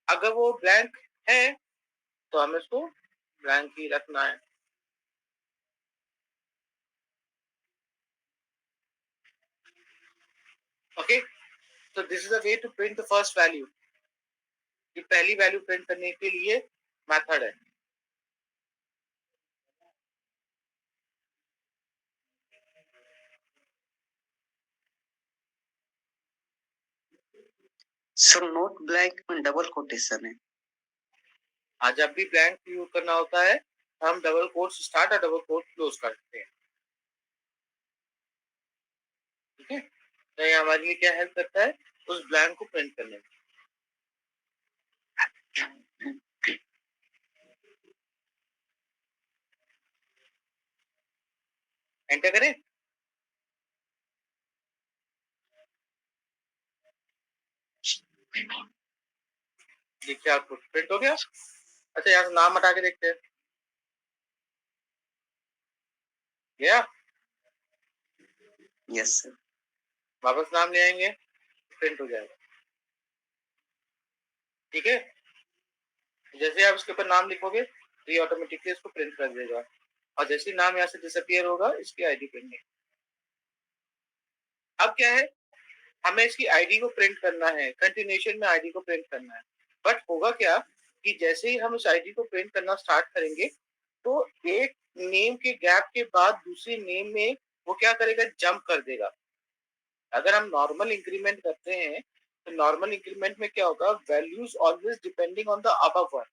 अगर वो ब्लैंक है तो हमें इसको ब्लैंक ही रखना है. Okay, so this is the way to print the first value. ये पहली वैल्यू प्रिंट करने के लिए मेथड है. सो नोट ब्लैंक में डबल कोटेशन है. आज जब भी ब्लैंक यूज करना होता है हम डबल कोट स्टार्ट और डबल कोट क्लोज करते हैं. ठीक है, तो ये हमारे लिए क्या हेल्प करता है उस ब्लैंक को प्रिंट करने में. एंटर करें. देखिए आपको प्रिंट हो गया. अच्छा, यहाँ से नाम हटा के देखते हैं. गया. Yes sir. वापस नाम ले आएंगे, प्रिंट हो जाएगा. ठीक है, जैसे आप इसके ऊपर नाम लिखोगे तो ये ऑटोमेटिकली इसको प्रिंट कर देगा. और जैसे नाम यहाँ से डिसअपियर होगा इसकी आईडी प्रिंट. अब क्या है, हमें इसकी आईडी को प्रिंट करना है, कंटिन्यूएशन में आईडी को प्रिंट करना है. बट होगा क्या कि जैसे ही हम इस आईडी को प्रिंट करना स्टार्ट करेंगे तो एक नेम के गैप के बाद दूसरी नेम में वो क्या करेगा, जंप कर देगा. अगर हम नॉर्मल इंक्रीमेंट करते हैं तो नॉर्मल इंक्रीमेंट में क्या होगा, values always depending on the above one.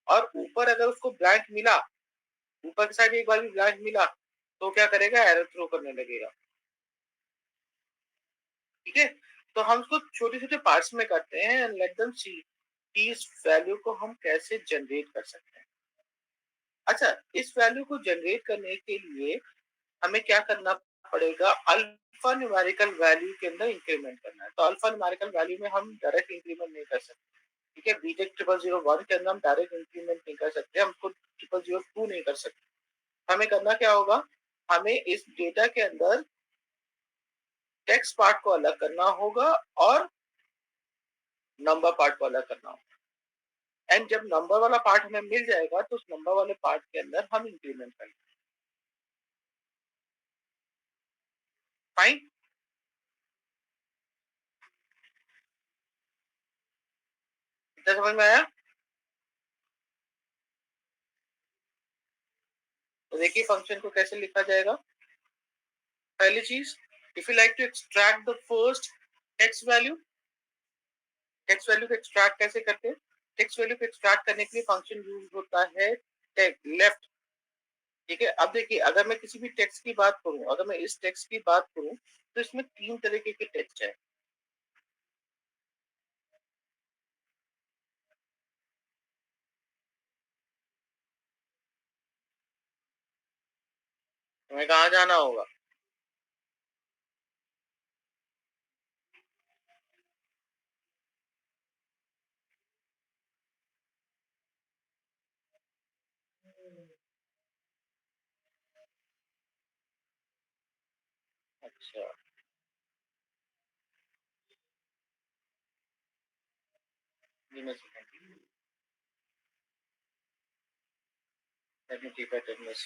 और ऊपर अगर उसको ब्लैंक मिला, ऊपर की साइड एक बार भी ब्लैंक मिला तो क्या करेगा, एरर थ्रो करने लगेगा. ठीक है, तो हम उसको छोटे छोटे पार्ट्स में करते हैं एंड लेट देम सी कि इस वैल्यू को हम कैसे जनरेट कर सकते हैं. अच्छा, इस वैल्यू को जनरेट करने के लिए हमें क्या करना पड़ेगा, अल्फा न्यूमेरिकल वैल्यू के अंदर इंक्रीमेंट करना है. तो अल्फा न्यूमेरिकल वैल्यू में हम डायरेक्ट इंक्रीमेंट नहीं कर सकते. ठीक है, बीटेक 0001 के अंदर हम डायरेक्ट इंक्रीमेंट नहीं कर सकते, हम खुद 0002 नहीं कर सकते. हमें करना क्या होगा, हमें इस डेटा के अंदर टेक्स्ट पार्ट को अलग करना होगा और नंबर पार्ट को अलग करना होगा. एंड जब नंबर वाला पार्ट हमें मिल जाएगा तो उस नंबर वाले पार्ट के अंदर हम इंक्रीमेंट करेंगे. फाइन. इतना समझ में आया. तो देखिए फंक्शन को कैसे लिखा जाएगा. पहली चीज, if you like to extract the first text value को एक्सट्रैक्ट कैसे करते हैं. टेक्स्ट वैल्यू को एक्सट्रैक्ट करने के लिए फंक्शन यूज होता है लेफ्ट. ठीक है, अब देखिए अगर मैं किसी भी टेक्स्ट की बात करूं, अगर मैं इस टेक्स्ट की बात करूं तो इसमें तीन तरीके के टेक्स्ट है. हमें कहाँ जाना होगा, अच्छा let me keep it in this.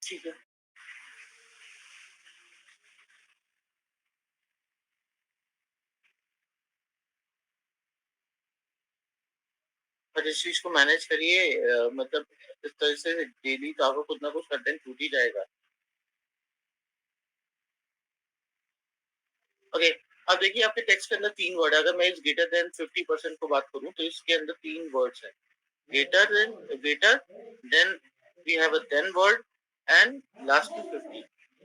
ठीक है, पर इस चीज को मैनेज करिए, मतलब इस तरह से डेली तो आपको कुछ ना कुछ कंटेंट छूट ही जाएगा। ओके, अब देखिए आपके टेक्स्ट के अंदर 3 वर्ड है। अगर मैं इस ग्रेटर देन 50% को बात करूं तो इसके अंदर 3 वर्ड्स है। greater then we have a then word and last to 50।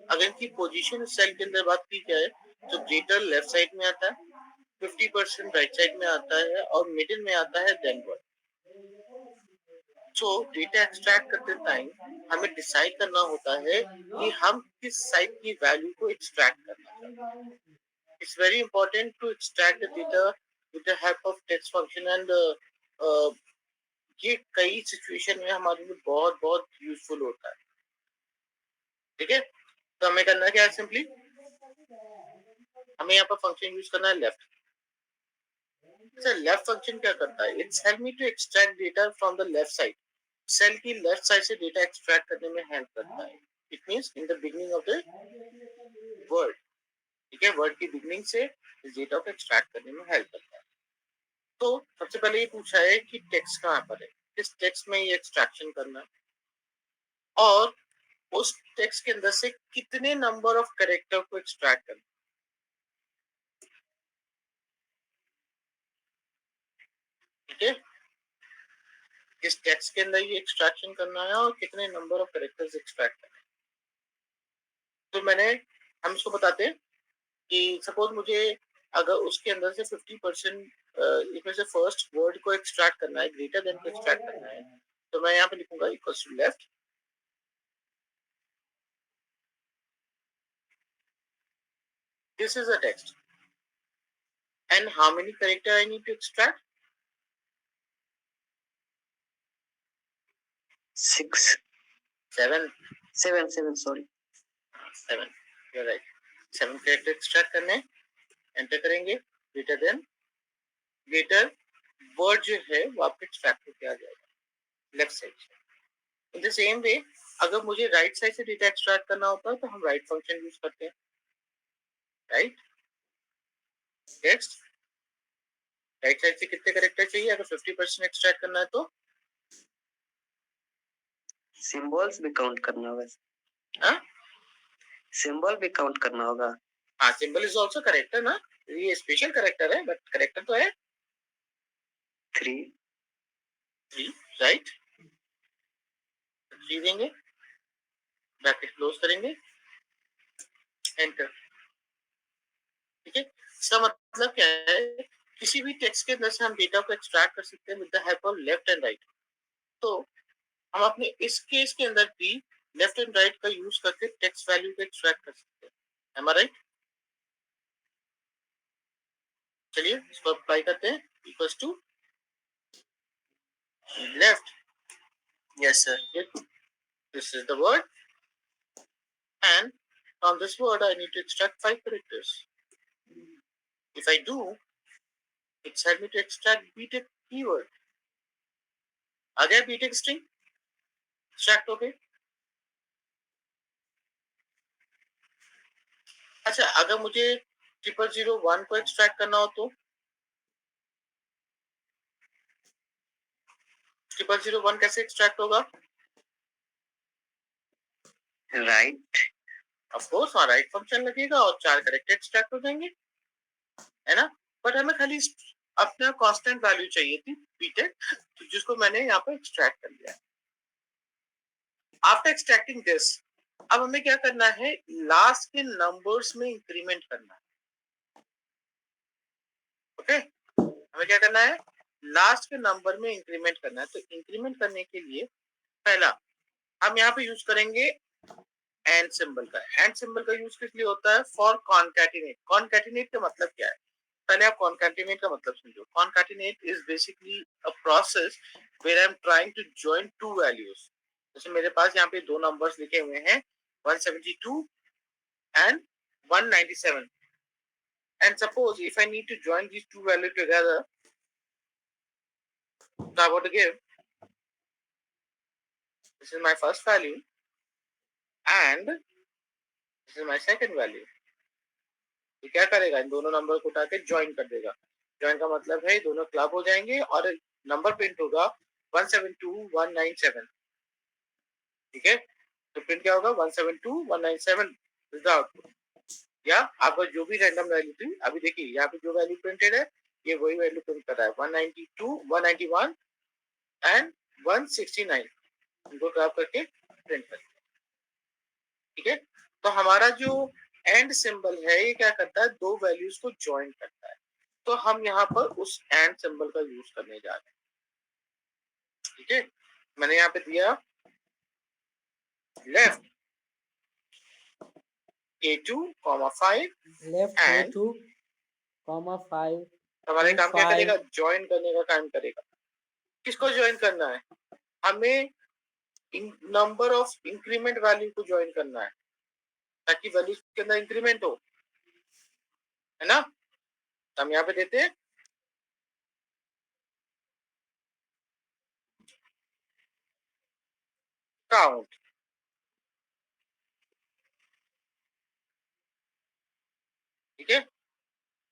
अगर इनकी पोजीशन सेल के अंदर बात की जाए तो ग्रेटर लेफ्ट साइड में आता है, 50% राइट साइड में आता है और मिडिल में आता है then word। सो डेटा एक्सट्रैक्ट करते टाइम हमें डिसाइड करना होता है कि हम किस साइड की वैल्यू को एक्सट्रैक्ट करना चाहते हैं। It's very important to extract the data with the help of text function and ये कई सिचुएशन में हमारे लिए बहुत बहुत यूजफुल होता है। ठीक है, तो हमें करना क्या है, सिंपली हमें यहाँ पर फंक्शन यूज करना है लेफ्ट। सर लेफ्ट फंक्शन क्या करता है, it's help me to extract data from the left side. Cell की लेफ्ट साइड से डेटा एक्सट्रैक्ट करने में हेल्प करता है। It means in the beginning of the word, ठीक है, वर्ड की बिगिनिंग से इस डेटा को एक्सट्रैक्ट करने में हेल्प करता है। तो सबसे पहले ये पूछा है कि टेक्स्ट कहाँ पर है, किस टेक्स्ट में ये एक्सट्रैक्शन करना है और उस टेक्स्ट के अंदर से कितने नंबर ऑफ कैरेक्टर को एक्सट्रैक्ट करना। ठीक है, किस टेक्स्ट के अंदर ये एक्सट्रैक्शन करना है और कितने नंबर ऑफ कैरेक्टर्स एक्सट्रैक्ट करना है। तो हम इसको बताते हैं कि सपोज मुझे अगर उसके अंदर से 50% इसमें से फर्स्ट वर्ड को एक्सट्रैक्ट करना है, ग्रेटर देन को एक्सट्रैक्ट करना है, तो मैं यहाँ पे लिखूंगा equals to left. This is a text and how many character I need to extract? 6, 7, 7, sorry। 7, you're right। 7 character extract करने, एंटर करेंगे, greater than, greater word जो है वो आपके extract होके आ जाएगा लेफ्ट साइड से। इन द सेम वे अगर मुझे राइट साइड से डेटा एक्सट्रैक्ट करना होता है तो हम राइट फंक्शन यूज करते हैं, राइट। नेक्स्ट, राइट साइड से कितने कैरेक्टर चाहिए, अगर 50% एक्सट्रैक्ट करना है तो सिंबल्स भी काउंट करना होगा। हाँ, सिंबल भी काउंट करना होगा। हाँ, सिंबल इज आल्सो कैरेक्टर ना, ये स्पेशल कैरेक्टर है बट कैरेक्टर तो है। 3, राइट, 3 देंगे, ब्रैकेट क्लोज करेंगे, एंटर। ठीक है, इसका मतलब क्या है, किसी भी टेक्स्ट के अंदर से हम डेटा को एक्सट्रैक्ट कर सकते हैं with the help of left and right. तो हम अपने इस केस के अंदर भी लेफ्ट एंड राइट का यूज करके टेक्स्ट वैल्यू को एक्सट्रैक्ट कर सकते हैं। Am I right? चलिए इसको अप्लाई करते हैं। Equals to left, yes sir. This is the word and from this word I need to extract 5 characters. If I do, it's help me to extract BTEC keyword. आ गया BTEC string extract हो गए। अच्छा, अगर मुझे 0001 को extract करना हो तो 0001 कैसे एक्सट्रैक्ट होगा? राइट, ऑफ कोर्स वहाँ राइट फंक्शन लगेगा और 4 कैरेक्टर एक्सट्रैक्ट हो जाएंगे, है ना। बट हमें खाली अपना कांस्टेंट वैल्यू चाहिए थी बीटेक, जिसको मैंने यहाँ पे एक्सट्रैक्ट कर लिया। आफ्टर एक्सट्रैक्टिंग दिस, अब हमें क्या करना है, लास्ट के नंबर्स में इंक्रीमेंट करना है। ओके, हमें क्या करना है, लास्ट के नंबर में इंक्रीमेंट करना है। तो इंक्रीमेंट करने के लिए पहला हम यहाँ पे यूज करेंगे एंड सिंबल का। एंड सिंबल का यूज किस लिए होता है? For concatenate. कॉन्कैटिनेट का मतलब क्या है, पहले आप कॉन्कैटिनेट का मतलब समझो। Concatenate is basically a process where I am trying to join two values. जैसे मेरे पास यहाँ पे दो नंबर्स लिखे हुए हैं 172 and 197, and suppose if I need to join these two values together, so I want to give, this is my first value and this is my second value. ये क्या करेगा, इन दोनों नंबर को उठा के ज्वाइन कर देगा। ज्वाइन का मतलब है दोनों क्लब हो जाएंगे और नंबर प्रिंट होगा 172197। ठीक है, तो प्रिंट क्या होगा 172197 इज द आउटपुट। या आपका जो भी रैंडम वैल्यू थी, अभी देखिए यहाँ पे जो वैल्यू प्रिंटेड है ये वही वैल्यू प्रिंट कर रहा है 192 191 एंड 169, इनको क्लब करके प्रिंट कर। ठीक है, तो हमारा जो एंड सिंबल है ये क्या करता है, दो वैल्यूज को ज्वाइन करता है। तो हम यहाँ पर उस एंड सिंबल का यूज करने जा रहे हैं। ठीक है, मैंने यहाँ पे दिया left A2, 5 left and A2, 5 हमारे टू काम क्या 5। करेगा, ज्वाइन करने का काम करेगा। किसको ज्वाइन करना है, हमें नंबर ऑफ इंक्रीमेंट वैल्यू को ज्वाइन करना है ताकि वैल्यू के अंदर इंक्रीमेंट हो, है ना। तो हम यहाँ पे देते हैं काउंट। ठीक है,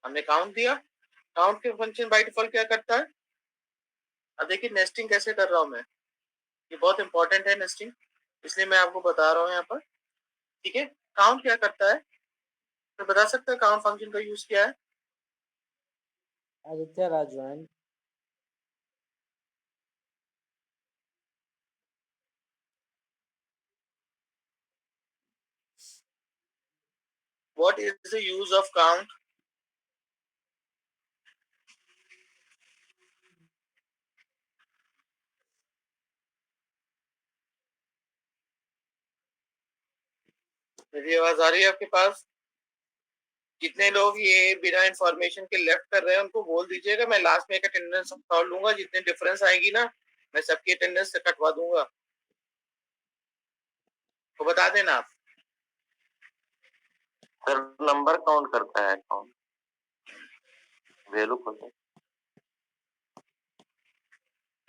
हमने काउंट दिया। काउंट के फंक्शन बाय डिफॉल्ट क्या करता है, अब देखिए नेस्टिंग कैसे कर रहा हूं मैं, ये बहुत इंपॉर्टेंट है नेस्टिंग, इसलिए मैं आपको बता रहा हूँ यहाँ पर। ठीक है, काउंट क्या करता है, तो बता सकते हैं काउंट फंक्शन का यूज क्या है। Aditya राजवान। What is the use of count? मेरी आवाज आ रही है आपके पास? जितने लोग ये बिना इंफॉर्मेशन के लेफ्ट कर रहे हैं उनको बोल दीजिएगा, मैं लास्ट में एक अटेंडेंस कॉल लूंगा, जितने डिफरेंस आएगी ना मैं सबकी अटेंडेंस से कटवा दूंगा। तो बता देना आप। सर नंबर काउंट करता है, काउंट वैल्यू करता है।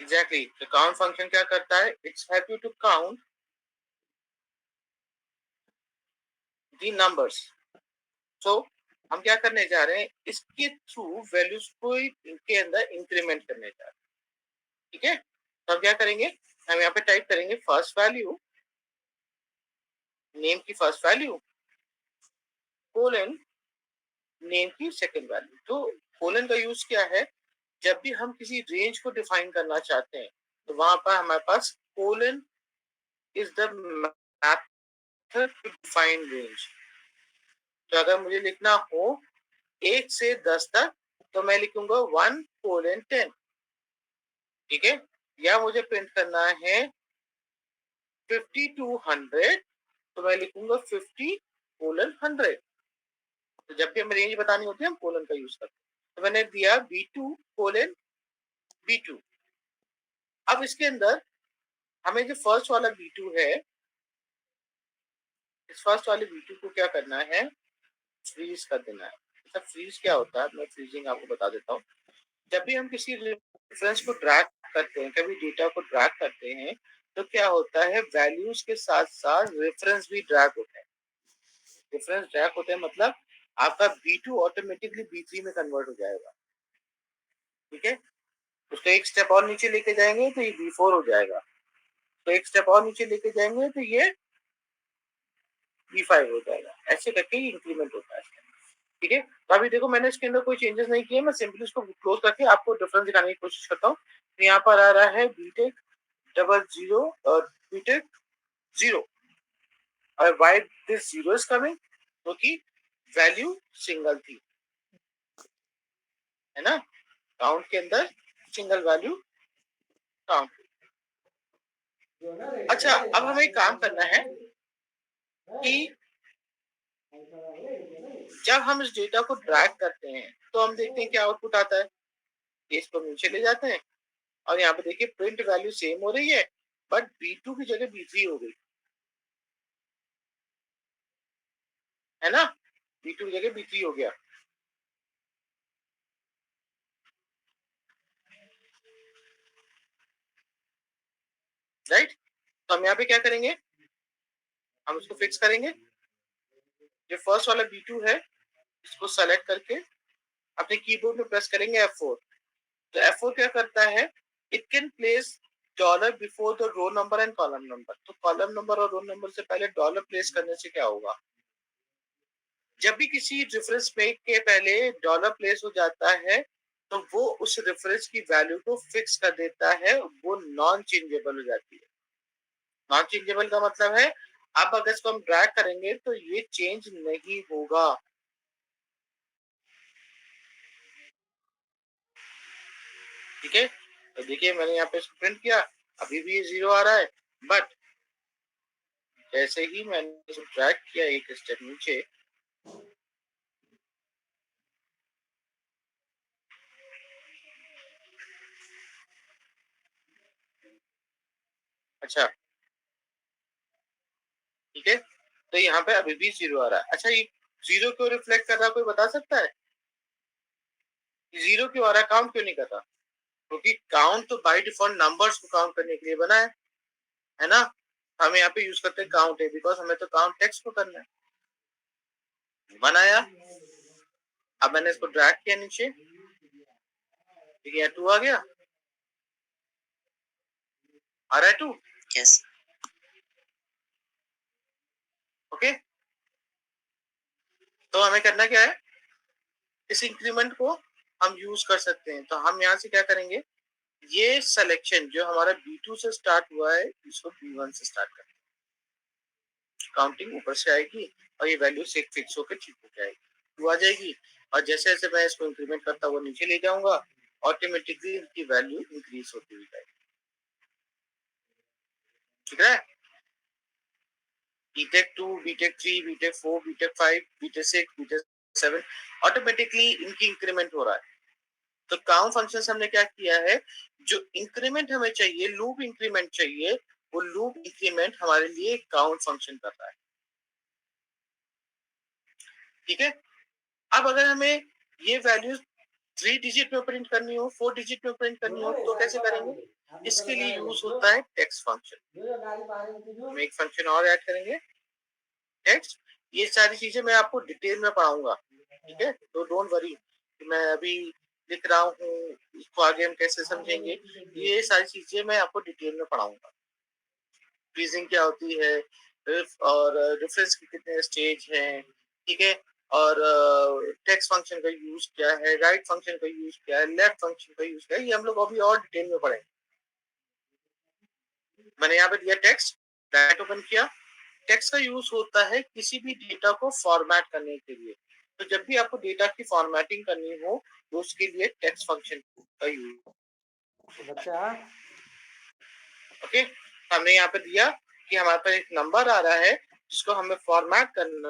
एग्जैक्टली, तो काउंट फंक्शन क्या करता है, it's help you to count the numbers. So हम क्या करने जा रहे हैं, इसके थ्रू वैल्यूज को इनके अंदर इंक्रीमेंट करने जा रहे हैं। ठीक है, तो हम क्या करेंगे, हम यहाँ पे टाइप करेंगे फर्स्ट वैल्यू, नेम की फर्स्ट वैल्यू कोलन नेम की सेकंड वैल्यू। तो कोलन का यूज क्या है, जब भी हम किसी रेंज को डिफाइन करना चाहते हैं तो वहां पर हमारे पास colon is the method to define range. तो अगर मुझे लिखना हो 1 से 10 तक तो मैं लिखूंगा 1:10। ठीक है, या मुझे प्रिंट करना है 50 to 100 तो मैं लिखूंगा 50:100। तो जब भी हमें रेंज बतानी होती है हम कोलन का यूज करते हैं। तो मैंने दिया B2:B2। अब इसके अंदर हमें जो फर्स्ट वाला B2 है, इस फर्स्ट वाले B2 को क्या करना है, फ्रीज कर देना है। मतलब फ्रीज क्या होता है, मैं फ्रीजिंग आपको बता देता हूँ। जब भी हम किसी रेफरेंस को ड्रैग करते हैं, कभी डेटा को ड्रैग करते हैं, तो क्या होता है, वैल्यूज के साथ साथ रेफरेंस भी ड्रैग होते हैं। रेफरेंस ड्रैग होते हैं मतलब आपका B2 ऑटोमेटिकली B3 में कन्वर्ट हो जाएगा। ठीक है, उसको एक स्टेप और नीचे लेके जाएंगे तो ये B4 हो जाएगा, तो एक स्टेप और नीचे लेके जाएंगे तो ये B5 हो जाएगा। ऐसे करके इंक्रीमेंट होता है। ठीक है, तो अभी देखो मैंने इसके अंदर कोई चेंजेस नहीं किए, मैं सिंपली इसको क्लोज करके आपको डिफरेंस दिखाने की कोशिश करता हूँ। तो यहाँ पर आ रहा है B.Tech 00 और B.Tech 0। और वाई दिस 0 इज कमिंग, क्योंकि वैल्यू सिंगल थी, है ना, काउंट के अंदर सिंगल वैल्यू काउंट। अच्छा, अब हमें एक काम करना है कि जब हम इस डेटा को ड्रैग करते हैं तो हम देखते हैं क्या आउटपुट आता है। इसको नीचे ले जाते हैं और यहाँ पे देखिए प्रिंट वैल्यू सेम हो रही है, बट B2 की जगह B3 हो गई, है ना। B2 की जगह B3 हो गया। राइट, तो हम यहाँ पे क्या करेंगे, हम उसको फिक्स करेंगे। जो फर्स्ट वाला B2 है इसको सेलेक्ट करके अपने कीबोर्ड में प्रेस करेंगे F4। तो F4 क्या करता है, it can place dollar before the row number and column number. तो कॉलम नंबर और रो नंबर से पहले डॉलर प्लेस करने से क्या होगा, जब भी किसी रेफरेंस में के पहले डॉलर प्लेस हो जाता है तो वो उस रेफरेंस की वैल्यू को फिक्स कर देता है, वो नॉन चेंजेबल हो जाती है। नॉन चेंजेबल का मतलब है अब अगर इसको हम ड्रैग करेंगे तो ये चेंज नहीं होगा। ठीक है, तो देखिए मैंने यहाँ पे प्रिंट किया, अभी भी ये 0 आ रहा है, बट जैसे ही मैंने इसको ड्रैग किया एक स्टेप नीचे, अच्छा ठीक है, तो यहाँ पे अभी भी 0 आ रहा है। अच्छा ये 0 क्यों रिफ्लेक्ट कर रहा है, कोई बता सकता है 0 क्यों आ रहा है, काउंट क्यों नहीं कर रहा? क्योंकि काउंट तो बाय डिफॉल्ट नंबर्स को काउंट करने के लिए बना है ना। हम यहाँ पे यूज करते हैं काउंट है, बिकॉज हमें तो काउंट टेक्स्ट को करना है। बनाया, अब मैंने इसको ड्रैग किया नीचे, ठीक है 2 आ गया, आ रहा है 2, यस ओके। तो हमें करना क्या है, इस इंक्रीमेंट को हम यूज कर सकते हैं। तो हम यहाँ से क्या करेंगे, ये सिलेक्शन जो हमारा B2 से स्टार्ट हुआ है इसको B1 से स्टार्ट करेंगे, काउंटिंग ऊपर से आएगी और ये वैल्यू से फिक्स होकर ठीक हो जाएगी, 2 आ जाएगी। और जैसे जैसे मैं इसको इंक्रीमेंट करता हुआ नीचे ले जाऊंगा, ऑटोमेटिकली इनकी वैल्यू इंक्रीज होती हुई जाएगी। ठीक है, BTech 2, BTech 3, BTech 4, BTech 5, BTech 6, BTech 7 automatically इनकी इंक्रीमेंट हो रहा है। तो काउंट फंक्शन से हमने क्या किया है, जो इंक्रीमेंट हमें चाहिए, लूप इंक्रीमेंट चाहिए, वो लूप इंक्रीमेंट हमारे लिए काउंट फंक्शन कर रहा है। ठीक है, अब अगर हमें ये वैल्यू 3 डिजिट में प्रिंट करनी हो, 4 डिजिट में प्रिंट करनी हो तो कैसे करेंगे, इसके लिए यूज होता है टेक्स्ट फंक्शन। हम एक फंक्शन और ऐड करेंगे टेक्स्ट। ये सारी चीजें मैं आपको डिटेल में पढ़ाऊंगा, ठीक है, तो डोंट वरी, मैं अभी लिख रहा हूँ, इसको आगे हम कैसे समझेंगे, ये सारी चीजें मैं आपको डिटेल में पढ़ाऊंगा। फ्रीजिंग क्या होती है, और रेफरेंस के कितने स्टेज हैं, ठीक है, और टेक्स्ट फंक्शन का यूज क्या है, राइट फंक्शन का यूज क्या है, लेफ्ट फंक्शन का यूज क्या है, ये हम लोग अभी और डिटेल में पढ़ेंगे। मैंने यहाँ पे दिया टेक्स्ट, डायरेक्ट ओपन किया। टेक्स्ट का यूज होता है किसी भी डेटा को फॉर्मेट करने के लिए। तो जब भी आपको डेटा की फॉर्मेटिंग करनी हो तो उसके लिए टेक्स्ट फंक्शन का यूज होता है। ओके, हमने यहाँ पे दिया कि हमारे पास एक नंबर आ रहा है जिसको हमें फॉर्मेट करना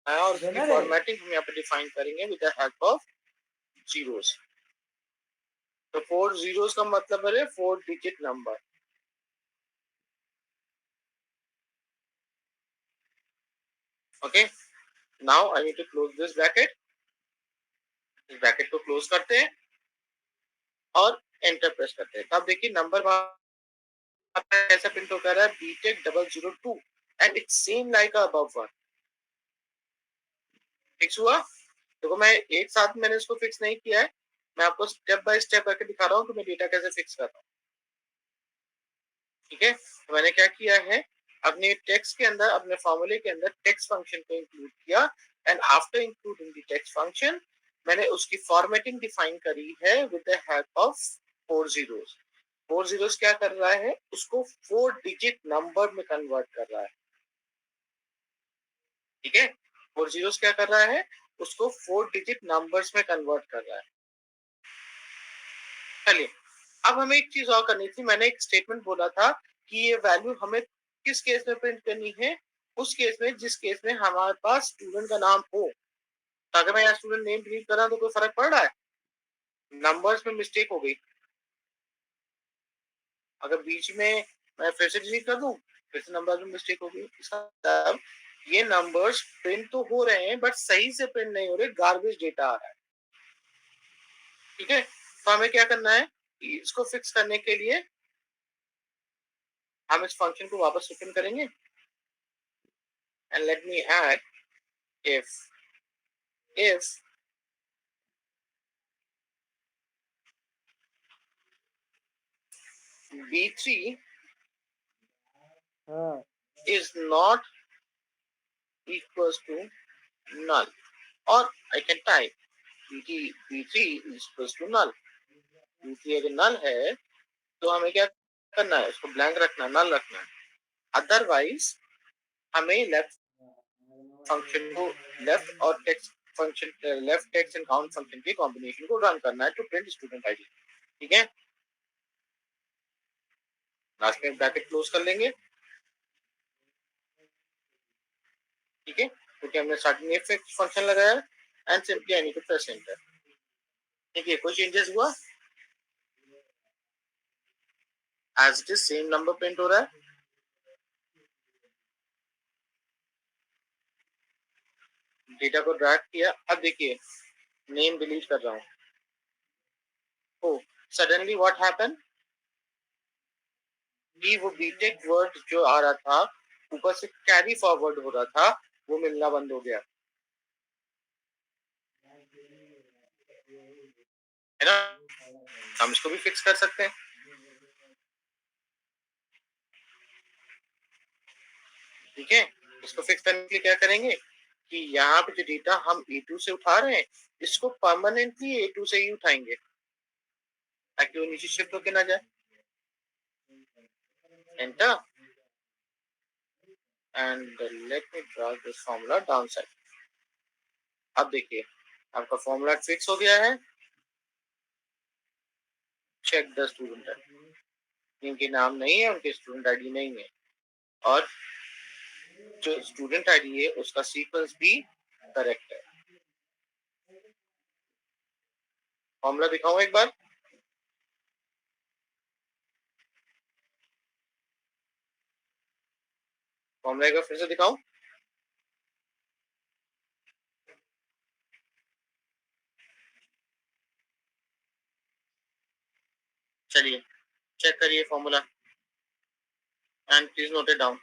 है, और उसकी फॉर्मेटिंग हम यहाँ पे डिफाइन करेंगे with the help of zeros. तो 4 जीरोस का मतलब है 4 digit number. Okay, now I need to close this bracket. इस ब्रैकेट को क्लोज करते हैं और एंटर प्रेस करते हैं। तब देखिए नंबर ऐसा प्रिंट होकर रहा है, BTech 002 and it's same like above one. Fix हुआ, देखो मैं एक साथ मैंने इसको फिक्स नहीं किया है, मैं आपको स्टेप बाय स्टेप करके दिखा रहा हूँ कि मैं डेटा कैसे फिक्स कर रहा हूँ। ठीक है, तो मैंने क्या किया है, अपने टेक्स्ट के अंदर, अपने फॉर्मूले के अंदर टेक्स्ट फंक्शन को इंक्लूड किया, and after including the text function मैंने उसकी फॉर्मेटिंग डिफाइन करी है with the help of 4 zeros. 4 zeros क्या कर रहा है, उसको 4 डिजिट नंबर में कन्वर्ट कर रहा है। ठीक है, 4 जीरोस क्या कर रहा है, उसको 4 डिजिट नंबर्स में कन्वर्ट कर रहा है। चलिए, अब हमें एक चीज और करनी थी। मैंने एक स्टेटमेंट बोला था कि ये वैल्यू हमें किस केस में प्रिंट करनी है, उस केस में जिस केस में हमारे पास स्टूडेंट का नाम हो। तो अगर मैं यहाँ स्टूडेंट नेम प्रिंट कर रहा हूँ तो कोई फर्क पड़ रहा है, नंबर्स में मिस्टेक हो गई। अगर बीच में मैं फिर से डिलीट कर दूं, फिर से नंबर में मिस्टेक हो गई, इसका मतलब ये नंबर्स प्रिंट तो हो रहे हैं बट सही से प्रिंट नहीं हो रहे, गार्बेज डेटा आ रहा है। ठीक है, तो हमें क्या करना है, इसको फिक्स करने के लिए हम इस फंक्शन को वापस ओपन करेंगे। and let me add if B3 is not equals to null, or I can type B3 is equals to null. B3 अगर null है तो हमें क्या करना है, उसको ब्लैंक रखना, नल रखना है. अदरवाइज हमें लेफ्ट फंक्शन को लेफ्ट और text function left text and count function के कॉम्बिनेशन को रन करना है टू प्रिंट स्टूडेंट आईडी. ठीक है, लास्ट में ब्रैकेट क्लोज कर लेंगे. ठीक है, क्योंकि हमने स्टार्टिंग में फंक्शन लगाया and simply I need to press enter. ठीक है, कोई चेंजेस हुआ? As it is same number print हो रहा है. डेटा को ड्रैग किया. अब देखिए नेम डिलीट कर रहा हूँ. ओ सडनली व्हाट हैपन कि वो बीटेक वर्ड जो आ रहा था ऊपर से कैरी फॉरवर्ड हो रहा था वो मिलना बंद हो गया है ना. हम इसको भी फिक्स कर सकते हैं. ठीक है, इसको फिक्स करने के लिए क्या करेंगे कि यहाँ पे जो डेटा हम A2 से उठा रहे हैं इसको परमानेंटली A2 से ही उठाएंगे ताकि वो नीचे शिफ्ट होके ना जाए. Enter and let me draw this formula down side. अब देखिए आपका फॉर्मूला फिक्स हो गया है. Check the student ID. जिनके नाम नहीं है उनके स्टूडेंट आईडी नहीं है और जो स्टूडेंट आईडी है उसका सीक्वेंस भी करेक्ट है. फॉर्मूला दिखाऊं एक बार. फॉर्मूला एक बार फिर से दिखाऊं. चलिए चेक करिए formula and please note it down.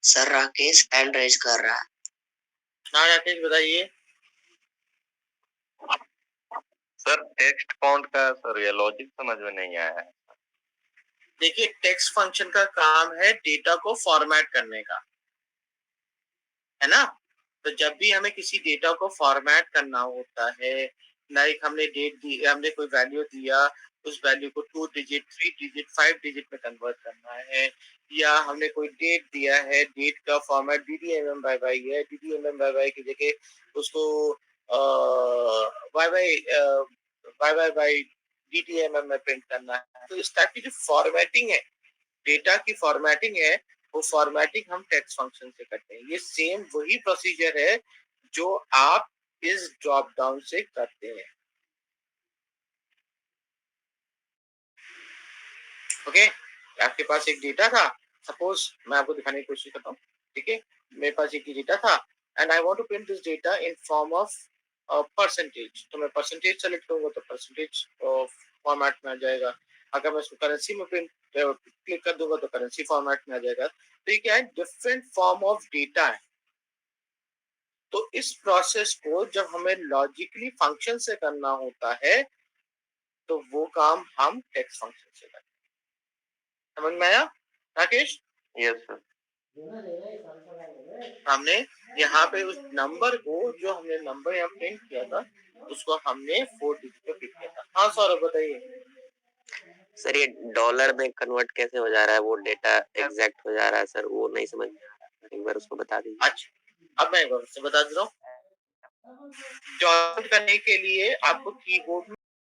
Sir Rakesh hand raise कर रहा है. हाँ राकेश बताइए. सर टेक्स्ट काउंट का सर ये लॉजिक समझ में नहीं आया है. देखिए टेक्स्ट फंक्शन का काम है डेटा को फॉर्मेट करने का, है ना. तो जब भी हमें किसी डेटा को फॉर्मेट करना होता है, लाइक हमने डेट दी, हमने कोई वैल्यू दिया, उस वैल्यू को 2 डिजिट 3 डिजिट 5 डिजिट में कन्वर्ट करना है, या हमने कोई डेट दिया है, डेट का फॉर्मेट DDMM/y है, DDMM/y की जगह उसको y DDMM में प्रिंट करना है. तो इस टाइप की जो फॉर्मेटिंग है, डेटा की फॉर्मेटिंग है, वो फॉर्मेटिंग हम टेक्स्ट फंक्शन से करते हैं. ये सेम वही प्रोसीजर है जो आप इस ड्रॉप डाउन से करते हैं. ओके, आपके पास एक डेटा था, सपोज मैं आपको दिखाने की कोशिश करता हूँ. ठीक है, मेरे पास एक डेटा था and I want to print this data in form of percentage. तो मैं परसेंटेज सेलेक्ट करूंगा तो परसेंटेज फॉर्मेट में आ जाएगा. अगर मैं उसको करेंसी में प्रिंट क्लिक कर दूंगा तो करेंसी फॉर्मेट में आ जाएगा. तो ये क्या है, डिफरेंट फॉर्म ऑफ डेटा है. तो इस प्रोसेस को जब हमें लॉजिकली फंक्शन से करना होता है तो वो काम हम टेक्स्ट फंक्शन से करते हैं. समझ में आया राकेश? Yes sir. हमने यहाँ पे उस नंबर को, जो हमने नंबर यहाँ प्रिंट किया था, उसको हमने 4 डिजिट पे प्रिंट किया था. हाँ सौरभ बताइए. सर ये डॉलर में कन्वर्ट कैसे हो जा रहा है, वो डेटा एग्जैक्ट हो जा रहा है सर, वो नहीं समझ में आ रहा है. एक बार उसको बता दीजिए. अच्छा, अब मैं एक बार उससे बता देता हूँ. जॉइन करने के लिए आपको कीबोर्ड